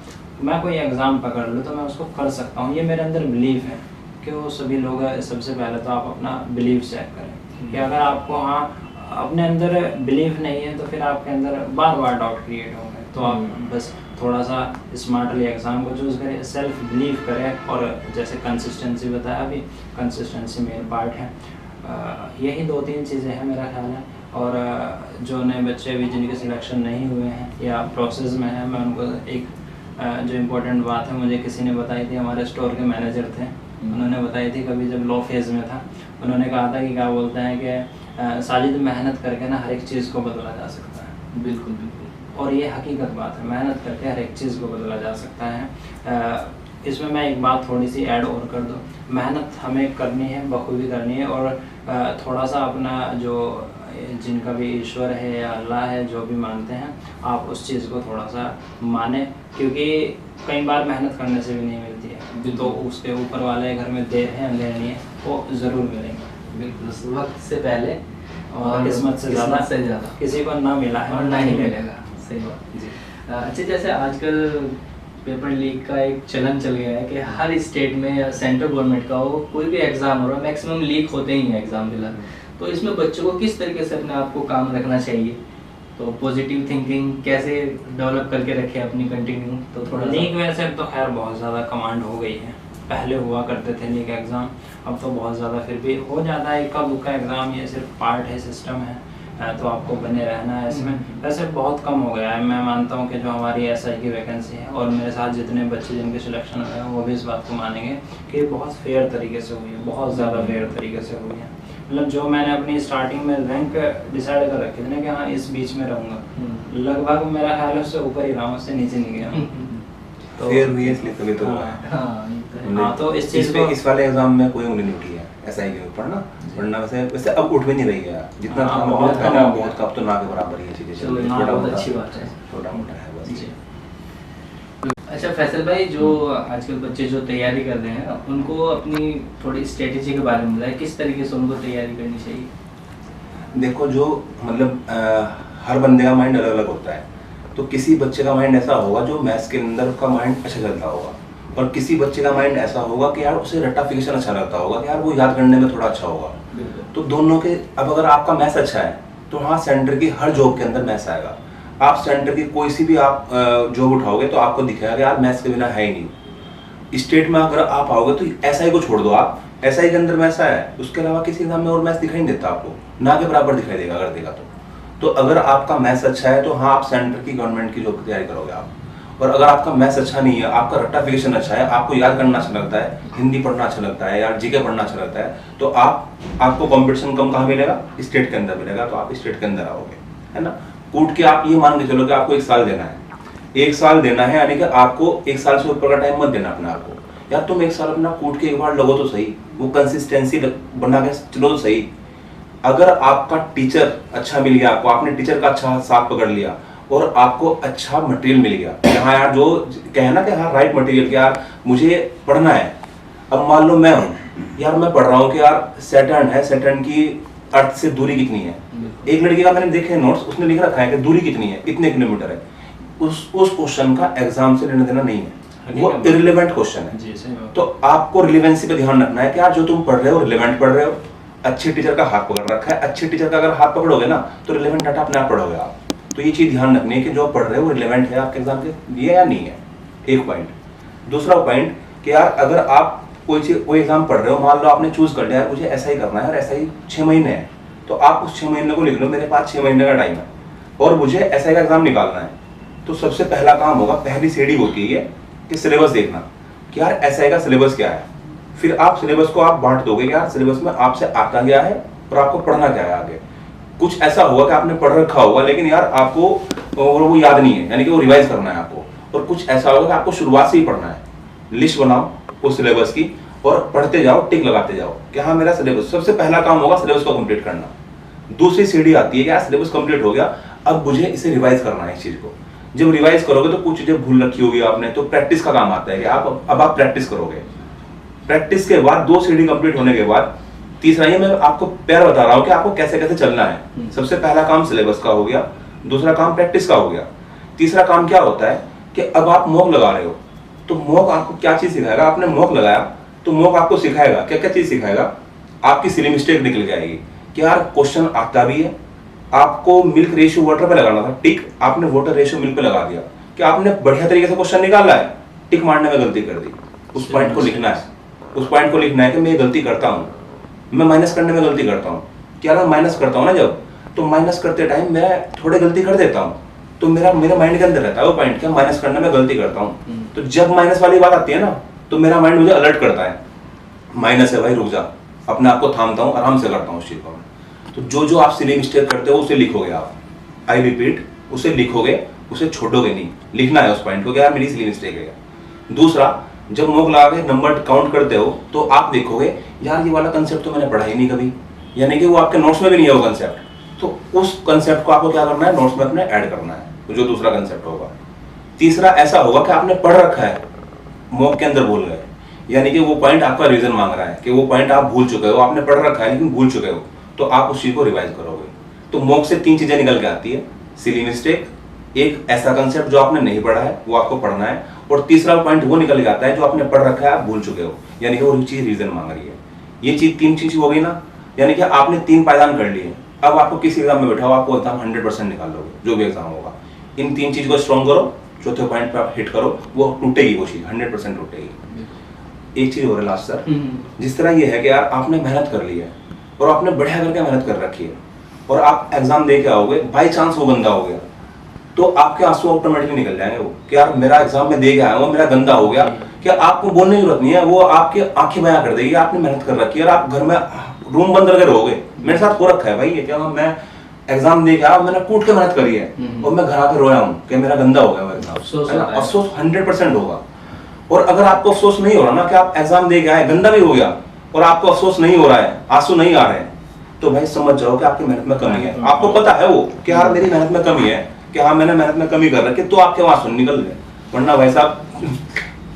मैं कोई एग्ज़ाम पकड़ लूँ तो मैं उसको कर सकता हूँ। ये मेरे अंदर बिलीव है कि वो सभी लोग, सबसे पहले तो आप अपना बिलीव चेक करें कि अगर आपको हाँ अपने अंदर बिलीव नहीं है तो फिर आपके अंदर बार बार डाउट क्रिएट होंगे। तो आप बस थोड़ा सा स्मार्टली एग्ज़ाम को चूज़ करें, सेल्फ बिलीव करें, और जैसे कंसिस्टेंसी बताया अभी, कंसिस्टेंसी मेन पार्ट है। यही 2-3 चीज़ें हैं मेरा ख्याल है। और जो नए बच्चे अभी जिनके सिलेक्शन नहीं हुए हैं या प्रोसेस में हैं, मैं उनको एक जो इम्पोर्टेंट बात है मुझे किसी ने बताई थी, हमारे स्टोर के मैनेजर थे, उन्होंने बताई थी, कभी जब लो फेज़ में था, उन्होंने कहा था कि क्या बोलते हैं कि साजिद, मेहनत करके ना हर एक चीज़ को बदला जा सकता है। बिल्कुल बिल्कुल, और ये हकीकत बात है, मेहनत करके हर एक चीज़ को बदला जा सकता है। इसमें मैं एक बात थोड़ी सी ऐड और कर दूँ, मेहनत हमें करनी है, बखूबी करनी है, और थोड़ा सा अपना जो जिनका भी ईश्वर है या अल्लाह है, जो भी मानते हैं, आप उस चीज़ को थोड़ा सा माने, क्योंकि कई बार मेहनत करने से भी नहीं मिलती है, तो उसके ऊपर वाले घर में देर है अंधेर नहीं है, वो ज़रूर मिलेंगे। बिल्कुल, उस वक्त से पहले और किस्मत से ज़्यादा किसी को ना मिला है और ना ही मिलेगा। सही बात जी। अच्छा, जैसे आजकल पेपर लीक का एक चलन चल गया है कि हर स्टेट में या सेंट्रल गवर्नमेंट का हो, कोई भी एग्ज़ाम हो रहा है, मैक्सिमम लीक होते ही हैं एग्ज़ाम फिलहाल। तो इसमें बच्चों को किस तरीके से अपने आप को काम रखना चाहिए, तो पॉजिटिव थिंकिंग कैसे डेवलप करके रखें अपनी कंटिन्यू, तो थोड़ा लीक वैसे तो खैर बहुत ज़्यादा कमांड हो गई है, पहले हुआ करते थे लीक एग्ज़ाम, अब तो बहुत ज़्यादा फिर भी हो जाता है, इक्का दुक्का एग्ज़ाम, ये सिर्फ पार्ट है, सिस्टम है, तो आपको बने रहना है इसमें। वैसे बहुत कम हो गया है, मैं मानता हूँ कि जो हमारी SI की वैकेंसी है, और मेरे साथ जितने बच्चे जिनके सिलेक्शन हुए हैं वो भी इस बात को मानेंगे कि बहुत फेयर तरीके से हुई है, बहुत ज़्यादा फेयर तरीके से हुई है। मतलब जो मैंने अपनी स्टार्टिंग में रैंक डिसाइड कर रखे थे ना कि हाँ इस बीच में रहूँगा, लगभग मेरा ख्याल है उससे ऊपर ही रहा हूँ, उससे नीचे नहीं गया। तो फेयर हुई है इसलिए तभी तो हुआ है। हाँ, तो इस चीज़ को, इस वाले एग्जाम में कोई उंगली नहीं उठी है SI के ऊपर ना, वरना वैसे अब उठ भी नहीं रही है, जितना बहुत कम, अब तो ना के बराबर ही चीजें चल रही है, बहुत अच्छी बात है, छोटा मोटा है बस। अच्छा फैसल भाई, जो आजकल बच्चे जो तैयारी कर रहे हैं, उनको अपनी थोड़ी स्ट्रेटेजी के बारे में बताएं, किस तरीके से उनको तैयारी करनी चाहिए? देखो, जो मतलब हर बंदे का माइंड अलग अलग होता है, तो किसी बच्चे का माइंड ऐसा होगा जो मैथ्स के अंदर उसका माइंड अच्छा चलता होगा, और किसी बच्चे का माइंड ऐसा होगा कि यार उसे रट्टाफिकेशन अच्छा लगता होगा, कि यार वो याद करने में थोड़ा अच्छा होगा। तो दोनों के, अब अगर आपका मैथ्स अच्छा है तो हाँ सेंटर की हर जॉब के अंदर मैथ्स आएगा। आप सेंटर की कोई सी भी आप जॉब उठाओगे तो आपको दिखेगा कि यार मैथ्स के बिना है ही नहीं। स्टेट में अगर आप आओगे तो ऐसा ही को छोड़ दो, आप ऐसा ही के अंदर मैथ्स है, उसके अलावा किसी एग्जाम में और मैथ्स दिखाई नहीं देता आपको, ना के बराबर दिखाई देगा अगर देगा तो अगर आपका मैथ्स अच्छा है तो हाँ आप सेंटर की गवर्नमेंट की जॉब की तैयारी करोगे आप। और अगर आपका मैथ्स अच्छा नहीं है, आपका रट्टाफिकेशन अच्छा है, आपको याद करना अच्छा लगता है, हिंदी पढ़ना अच्छा लगता है या जीके पढ़ना अच्छा लगता है, तो आपको कंपटीशन कम कहाँ मिलेगा, स्टेट के अंदर मिलेगा, तो आप स्टेट के अंदर आओगे, है ना। कूट के आप ये मान के चलो कि आपको 1 साल देना है, 1 साल देना है, यानी कि आपको 1 साल से ऊपर का टाइम मत देना अपने आप को। यार तुम 1 साल अपना कूट के एक बार लगो तो सही, वो कंसिस्टेंसी बना के चलो तो सही। अगर आपका टीचर अच्छा मिल गया आपको, आपने टीचर का अच्छा साथ पकड़ लिया और आपको अच्छा मटेरियल मिल गया, हाँ यार जो कहे ना कि हाँ राइट मटेरियल, कि यार मुझे पढ़ना है। अब मान लो मैं हूँ यार, मैं पढ़ रहा हूँ कि यार सैटर्न है, सैटर्न की अर्थ से दूरी कितनी है। एक लड़के का मैंने देखे नोट्स, उसने लिख रखा है कि दूरी कितनी है, कितने किलोमीटर है। उस क्वेश्चन का एग्जाम से लेना देना नहीं है, वो इररिलेवेंट क्वेश्चन है। तो आपको रिलेवेंसी पे ध्यान रखना है कि यार जो तुम पढ़ रहे हो रिलेवेंट पढ़ रहे हो, अच्छे टीचर का हाथ पकड़ रखा है, अच्छे टीचर का अगर हाथ पकड़ोगे ना तो रिलेवेंट डाटा अपने आप पढ़ोगे आप। तो ये चीज ध्यान रखनी है कि जो पढ़ रहे हो वो रिलेवेंट है आपके एग्जाम के लिए या नहीं है, एक पॉइंट। दूसरा पॉइंट कि यार अगर आप कोई एग्जाम पढ़ रहे हो, मान लो आपने चूज कर लिया मुझे ऐसा ही करना है और ऐसा ही 6 महीने है, तो आप उस 6 महीने को लिख लो, मेरे पास 6 महीने का टाइम है और मुझे ऐसा ही एग्जाम निकालना है। तो सबसे पहला काम होगा, पहली सीढ़ी होती है कि सिलेबस देखना कि यार एसआई का सिलेबस क्या है। फिर आप सिलेबस को आप बांट दोगे कि यार सिलेबस में आपसे आता क्या है और आपको पढ़ना क्या है आगे। कुछ ऐसा होगा कि आपने पढ़ रखा होगा लेकिन यार आपको वो याद नहीं है, यानी कि वो रिवाइज करना है आपको, और कुछ ऐसा होगा कि आपको शुरुआत से ही पढ़ना है। लिस्ट बनाओ उस सिलेबस की और पढ़ते जाओ, टिक लगाते जाओ कि हाँ मेरा सिलेबस, सबसे पहला काम होगा सिलेबस को कंप्लीट करना। दूसरी सीढ़ी आती है कि यार सिलेबस कंप्लीट हो गया, अब मुझे इसे रिवाइज करना है इस चीज को। जब रिवाइज करोगे तो कुछ चीजें भूल रखी होगी आपने, तो प्रैक्टिस का काम आता है कि अब आप प्रैक्टिस करोगे। प्रैक्टिस के बाद 2 सीढ़ी कंप्लीट होने के बाद तीसरा, ये मैं आपको पैर बता रहा हूँ कि आपको कैसे कैसे चलना है। सबसे पहला काम सिलेबस का हो गया, दूसरा काम प्रैक्टिस का हो गया, तीसरा काम क्या होता है कि अब आप मॉक लगा रहे हो, तो मॉक आपको क्या चीज सिखाएगा। आपने मॉक लगाया तो मॉक आपको सिखाएगा क्या क्या चीज सिखाएगा, आपकी सिली मिस्टेक निकल जाएगी कि यार क्वेश्चन आता भी है, आपको मिल्क रेशियो वाटर पे लगाना था, टिक आपने वाटर रेशियो मिल्क पे लगा दिया, कि आपने बढ़िया तरीके से क्वेश्चन निकाला है, टिक मारने में गलती कर दी। उस पॉइंट को लिखना है, उस पॉइंट को लिखना है कि मैं ये गलती करता हूँ, मैं माइनस करने में गलती करता हूँ। क्या मैं माइनस करता हूँ ना जब, तो माइनस करते टाइम मैं थोड़ी गलती कर देता हूँ, तो मेरे माइंड के अंदर रहता है वो पॉइंट, क्या माइनस करने में गलती करता हूँ। तो जब माइनस वाली बात आती है ना तो मेरा माइंड मुझे अलर्ट करता है, माइनस है भाई रुक जा, अपने आप को थामता हूँ, आराम से करता हूँ उस चीज को। तो जो आप सिली मिस्टेक करते हो उसे लिखोगे आप, आई रिपीट, उसे लिखोगे, उसे छोड़ोगे नहीं, लिखना है उस पॉइंट को कि यार मेरी सिली मिस्टेक है। दूसरा, जब मॉक लगा के नंबर काउंट करते हो तो आप देखोगे यार ये वाला कंसेप्ट तो मैंने पढ़ा ही नहीं कभी, यानी कि वो आपके नोट्स में भी नहीं है वो कंसेप्ट, तो उस कंसेप्ट को आपको क्या करना है, नोट्स में अपने ऐड करना है, जो दूसरा कंसेप्ट होगा। तीसरा ऐसा होगा कि आपने पढ़ रखा है, मॉक के अंदर भूल गए, यानी कि वो पॉइंट आपका रीजन मांग रहा है कि वो पॉइंट आप भूल चुके हो, आपने पढ़ रखा है लेकिन भूल चुके हो, तो आप उस चीज को रिवाइज करोगे। तो मॉक से 3 चीजें निकल के आती है, सिली मिस्टेक, एक ऐसा कंसेप्ट जो आपने नहीं पढ़ा है वो आपको पढ़ना है, और तीसरा पॉइंट वो निकल जाता है जो आपने पढ़ रखा है आप भूल चुके हो, यानी कि वो चीज रीजन मांग रही है। ये चीज 3 चीज हो गई ना, यानी कि आपने 3 पायदान कर लिए। अब आपको किसी एग्जाम में बैठाओ, आपको एग्जाम 100% निकाल लोगे, जो भी एग्जाम होगा। इन 3 चीज को स्ट्रॉन्ग करो, चौथे पॉइंट पे आप हिट करो, वो टूटेगी, वो चीज 100% टूटेगी। एक चीज हो रहा है लास्ट सर, जिस तरह ये है कि यार आपने मेहनत कर ली है और आपने बढ़िया करके मेहनत कर रखी है और आप एग्जाम दे के आओगे, बाई चांस वो गंदा हो गया तो आपके आंसू ऑटोमेटिकली निकल जाएंगे, वो कि यार मेरा एग्जाम में दे के आया हूँ, मेरा गंदा हो गया, क्या आपको बोलने की जरूरत नहीं है, वो आपकी आंखें बयां कर देगी, आपने मेहनत कर रखी है और आप घर में रूम बंद करके रहोगे। मेरे साथ हो रखा है भाई ये, क्या मैं एग्जाम दे के आया, मैंने कूट के मेहनत करी है और मैं घर आकर रोया हूँ कि मेरा गंदा हो गया वो एग्जाम, अफसोस 100% होगा। और अगर आपको अफसोस नहीं हो रहा ना कि आप एग्जाम दे के आए, गंदा भी हो गया और आपको अफसोस नहीं हो रहा है, आंसू नहीं आ रहे हैं, तो भाई समझ जाओ कि आपकी मेहनत में कमी है। आपको पता है वो कि यार मेरी मेहनत में कमी है, कि हाँ मैंने मेहनत में कमी कर रखी, तो आपके वहां सुन निकल गए, वरना भाई साहब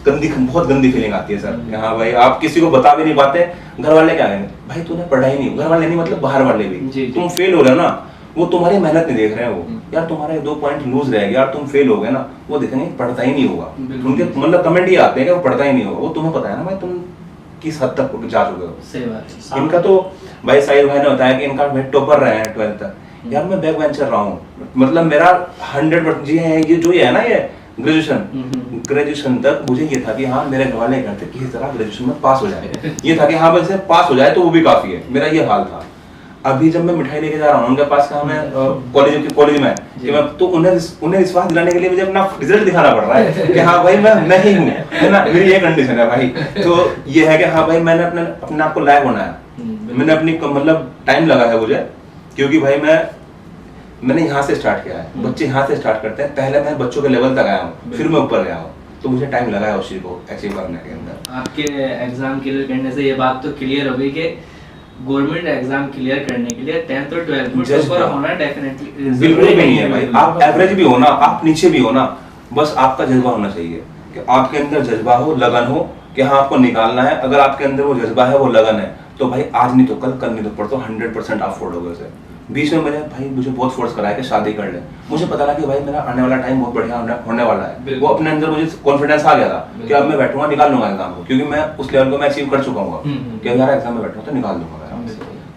बहुत गंदी फीलिंग आती है सर। हाँ भाई आप किसी को बता भी नहीं पाते, घर वाले क्या कहेंगे, भाई तूने पढ़ा ही नहीं, घर वाले नहीं मतलब बाहर वाले भी, तुम फेल हो रहे हो ना, वो तुम्हारी मेहनत नहीं देख रहे हैं, वो यार तुम्हारे 2 पॉइंट लूज रह गया यार, तुम फेल हो गए ना, वो देखेंगे पढ़ता ही नहीं होगा। उनके मतलब कमेंट ये आते हैं कि वो पढ़ता ही नहीं होगा। वो तुम्हें पता है ना भाई तुम किस हद तक जा चुके हो। सही बात है। इनका तो भाई साहिल भाई ने बताया कि इनका भाई टॉपर रहे हैं 12th तक, यार मैं बैक बेंचर रहा हूँ, मतलब मेरा 100% जी है ये जो ये है ना ये ग्रेजुएशन तक मुझे ये था कि हाँ मेरे घर वाले कहते किसी तरह ग्रेजुएशन में पास हो जाए, ये था कि हाँ बस पास हो जाए तो वो भी काफी है, मेरा ये हाल था। अभी जब मैं मिठाई लेके जा रहा हूँ उनके पास कहा मैं कॉलेज में कि मैं तो उन्हें विश्वास दिलाने के लिए मुझे अपना रिजल्ट दिखाना पड़ रहा है कि हाँ भाई मैं ही हूँ, है ना, मेरी ये कंडीशन है भाई। तो ये है कि हाँ भाई मैंने अपने आप को लायक बनाया, मैंने अपनी मतलब टाइम लगा है मुझे, क्योंकि भाई मैंने यहाँ से स्टार्ट किया है, बच्चे यहाँ से स्टार्ट करते हैं, पहले मैं बच्चों के लेवल तक आया हूँ फिर मैं ऊपर गया हूँ, तो मुझे टाइम लगा है उस चीज को अचीव करने के अंदर। आपके एग्जाम क्लियर करने से ये बात तो क्लियर हो गई कि गवर्नमेंट एग्जाम क्लियर करने के लिए 10th और 12th में टॉपर होना डेफिनेटली बिल्कुल भी नहीं है भाई। आप एवरेज भी हो ना, आप नीचे भी हो ना, बस आपका जज्बा होना चाहिए कि आपके अंदर जज्बा हो, लगन हो कि हाँ आपको निकालना है। अगर आपके अंदर वो जज्बा है, वो लगन है, तो भाई आज नहीं तो कल नहीं तो परसों 100% आप फोड़ोगे उसे। बीच में मुझे बहुत फोर्स कराया कि शादी कर ले, मुझे पता लगा कि भाई मेरा आने वाला टाइम बहुत बढ़िया होने वाला है। वो अपने अंदर मुझे कॉन्फिडेंस आ गया था कि अब मैं बैठूंगा निकाल लूंगा एग्जाम को, क्योंकि मैं उस लेवल को मैं अचीव कर चुका हूँ कि यार एग्जाम में बैठूंगा तो निकाल दूंगा।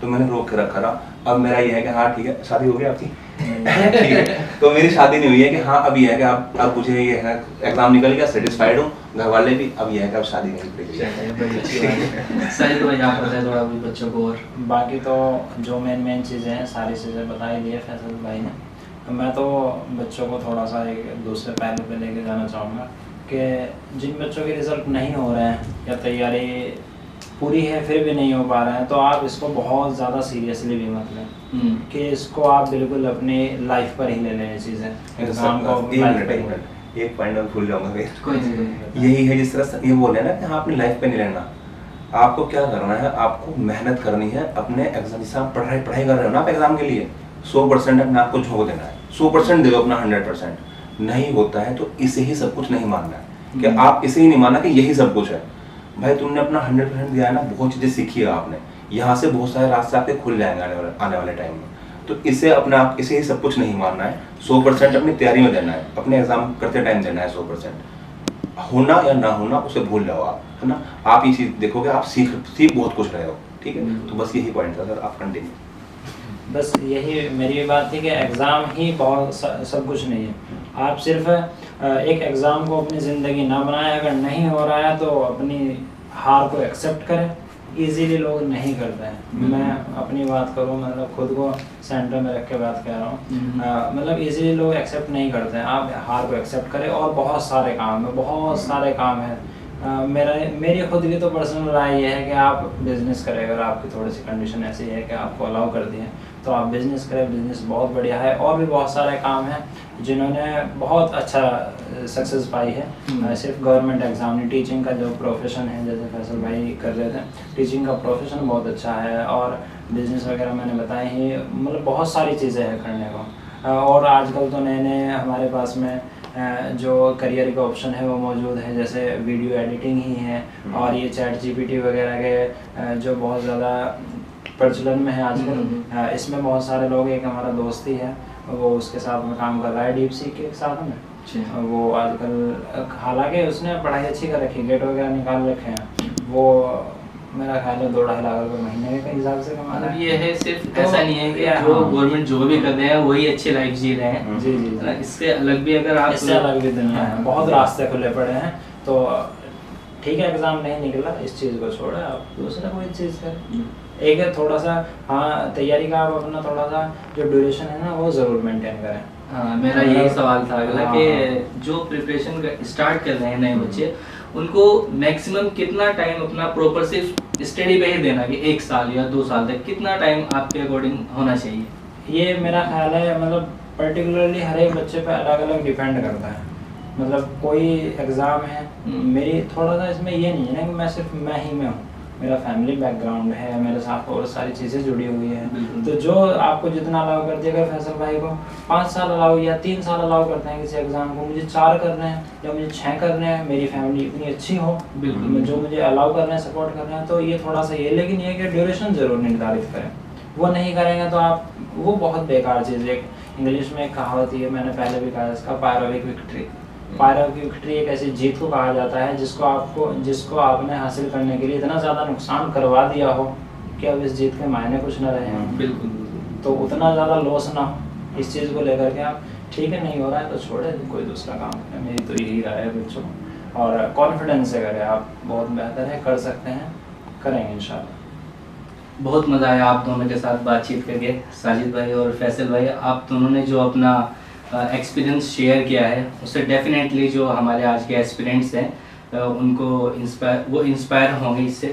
तो मैंने रोक के रखा था। अब मेरा ये है कि हाँ ठीक है शादी हो गई आपकी ठीक है, तो मेरी शादी नहीं हुई है कि हाँ अब ये है कि अब मुझे ये है एग्जाम निकल गया, सेटिस्फाइड हूँ, घर वाले भी, अब ये है कि अब शादी नहीं पड़ेगी। सही तो यहाँ पर थोड़ा भी बच्चों को। और बाकी तो जो मेन चीज़ें हैं सारी चीज़ें बता ही दी है फैसल भाई ने। मैं तो बच्चों को थोड़ा सा एक दूसरे पहलू पे लेके जाना चाहूँगा कि जिन बच्चों के रिजल्ट नहीं हो रहे हैं या तैयारी पूरी है फिर भी नहीं हो पा रहे हैं, तो आप इसको बहुत ज़्यादा सीरियसली भी मत लें कि इसको आप बिल्कुल अपनी लाइफ पर ही ले लें चीज़ें, एग्जाम को लाइफ पर ही। एक पॉइंट में भूल जाऊंगा कोई नहीं। यही है जिस तरह ये बोले ना कि हाँ अपनी लाइफ पे नहीं लेना, आपको क्या करना है, आपको मेहनत करनी है अपने एग्जाम, जैसे आप पढ़ाई कर रहे हो ना आप एग्जाम के लिए 100% अपने आपको झोंक देना है, 100% दे दो अपना 100%। नहीं होता है तो इसे ही सब कुछ नहीं मानना है कि आप इसे ही नहीं मानना कि यही सब कुछ है। भाई तुमने अपना 100% दिया है ना, बहुत चीजें सीखी है आपने, यहाँ से बहुत सारे रास्ते आपके खुल जाएंगे आने वाले टाइम में। तो इसे ही सब कुछ नहीं मानना है, 100% अपनी तैयारी में देना है, अपने एग्जाम करते टाइम देना है 100%। होना या ना होना उसे भूल जाओ आप, है ना। आप ये चीज देखोगे आप सीख बहुत कुछ रहे हो, ठीक है। तो बस यही पॉइंट था सर, आप कंटिन्यू। बस यही मेरी बात थी कि एग्ज़ाम ही बहुत सब कुछ नहीं है। आप सिर्फ एक एग्ज़ाम को अपनी ज़िंदगी ना बनाएं, अगर नहीं हो रहा है तो अपनी हार को एक्सेप्ट करें। इजीली लोग नहीं करते हैं। मैं अपनी बात करूं, मतलब खुद को सेंटर में रख के बात कर रहा हूं, मतलब इजीली लोग एक्सेप्ट नहीं करते हैं। आप हार को एक्सेप्ट करें और बहुत सारे काम है। मेरी खुद की तो पर्सनल राय ये है कि आप बिज़नेस करें। अगर आपकी थोड़ी सी कंडीशन ऐसी है कि आपको अलाउ कर दिए तो आप बिज़नेस करें, बिज़नेस बहुत बढ़िया है। और भी बहुत सारे काम हैं जिन्होंने बहुत अच्छा सक्सेस पाई है। सिर्फ गवर्नमेंट एग्जाम नहीं, टीचिंग का जो प्रोफेशन है, जैसे फैसल भाई कर रहे थे, टीचिंग का प्रोफेशन बहुत अच्छा है। और बिज़नेस वगैरह मैंने बताए ही, मतलब बहुत सारी चीज़ें हैं करने को। और आजकल तो नए हमारे पास में जो करियर का ऑप्शन है वो मौजूद है, जैसे वीडियो एडिटिंग ही है। और ये चैट जीपीटी वगैरह के जो बहुत ज़्यादा प्रचलन में है आजकल, इसमें बहुत सारे लोग, एक हमारा दोस्त ही है वो उसके साथ में काम कर रहा है, डीपसीक के साथ में। वो आजकल हालांकि उसने पढ़ाई अच्छी कर रखी, गेट वगैरह निकाल रखे हैं, वो मेरा ख्याल है 2-2.5 लाख रुपए महीने के हिसाब से कमा रहा है। ये है सिर्फ तो ऐसा नहीं है कि जो गवर्नमेंट जो भी कर रहे हैं वही अच्छी लाइफ जी रहे हैं। जी। इससे अलग भी अगर आप इससे अलग भी दुनिया है, बहुत रास्ते खुले पड़े हैं। तो ठीक है, एग्जाम नहीं निकला, इस चीज़ को छोड़े आप दूसरा कोई चीज़ करें। एक है थोड़ा सा, हाँ तैयारी का आप अपना थोड़ा सा जो ड्यूरेशन है ना वो ज़रूर मेंटेन करें। हाँ, मेरा यही सवाल था अगला कि जो प्रिपरेशन स्टार्ट कर रहे हैं नए बच्चे, उनको मैक्सिमम कितना टाइम अपना प्रॉपर सिर्फ स्टडी पे ही देना, कि 1 साल या 2 साल तक कितना टाइम आपके अकॉर्डिंग होना चाहिए? ये मेरा ख्याल है, मतलब पर्टिकुलरली हर एक बच्चे पे अलग अलग डिपेंड करता है। मतलब कोई एग्ज़ाम है, मेरी थोड़ा सा इसमें ये नहीं है ना कि मैं सिर्फ मैं हूँ, मेरा फैमिली बैकग्राउंड है, मेरे साथ और सारी चीज़ें जुड़ी हुई हैं। तो जो आपको जितना अलाउ कर दिया, अगर फैसल भाई को 5 साल अलाउ या 3 साल अलाउ करते हैं किसी एग्ज़ाम को, मुझे 4 करने हैं या मुझे 6 करने हैं, मेरी फैमिली इतनी अच्छी हो, जो मुझे अलाउ कर रहे हैं, सपोर्ट कर रहे हैं, तो ये थोड़ा सा ये। लेकिन ये कि ड्यूरेशन ज़रूर निर्धारित करें वो नहीं करेंगे तो आप, वो बहुत बेकार चीज़ है। इंग्लिश में एक कहावत है, मैंने पहले भी कहा, इसका पायरोविक विक्ट्री। पायरोविक विक्ट्री एक ऐसी जीत को कहा जाता है जिसको आपने हासिल करने के लिए इतना ज़्यादा नुकसान करवा दिया हो कि अब इस जीत के मायने कुछ न रहे हैं। बिल्कुल। तो उतना ज़्यादा लॉस ना हो इस चीज़ को लेकर के आप, ठीक है नहीं हो रहा है तो छोड़े, कोई दूसरा काम करें, मेरी तो यही राय है बच्चों। और कॉन्फिडेंस से करें आप, बहुत बेहतर है, कर सकते हैं, करेंगे इंशाल्लाह। बहुत मज़ा आया आप दोनों के साथ बातचीत करके, साजिद भाई और फैसल भाई। आप दोनों ने जो अपना एक्सपीरियंस शेयर किया है उससे डेफिनेटली जो हमारे आज के एस्पिरेंट्स हैं उनको इंस्पायर होंगे इससे।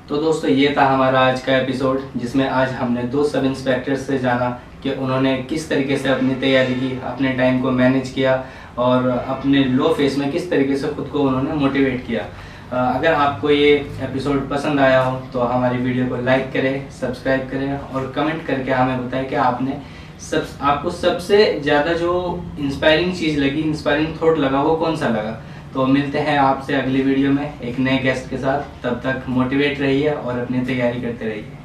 तो दोस्तों ये था हमारा आज का एपिसोड, जिसमें आज हमने 2 सब इंस्पेक्टर्स से जाना कि उन्होंने किस तरीके से अपनी तैयारी की, अपने टाइम को मैनेज किया और अपने लो फेस में किस तरीके से खुद को उन्होंने मोटिवेट किया। अगर आपको ये एपिसोड पसंद आया हो तो हमारी वीडियो को लाइक करें, सब्सक्राइब करें और कमेंट करके हमें बताएं कि आपको सबसे ज़्यादा जो इंस्पायरिंग चीज़ लगी, इंस्पायरिंग थॉट लगा, वो कौन सा लगा। तो मिलते हैं आपसे अगली वीडियो में एक नए गेस्ट के साथ। तब तक मोटिवेट रहिए और अपनी तैयारी करते रहिए।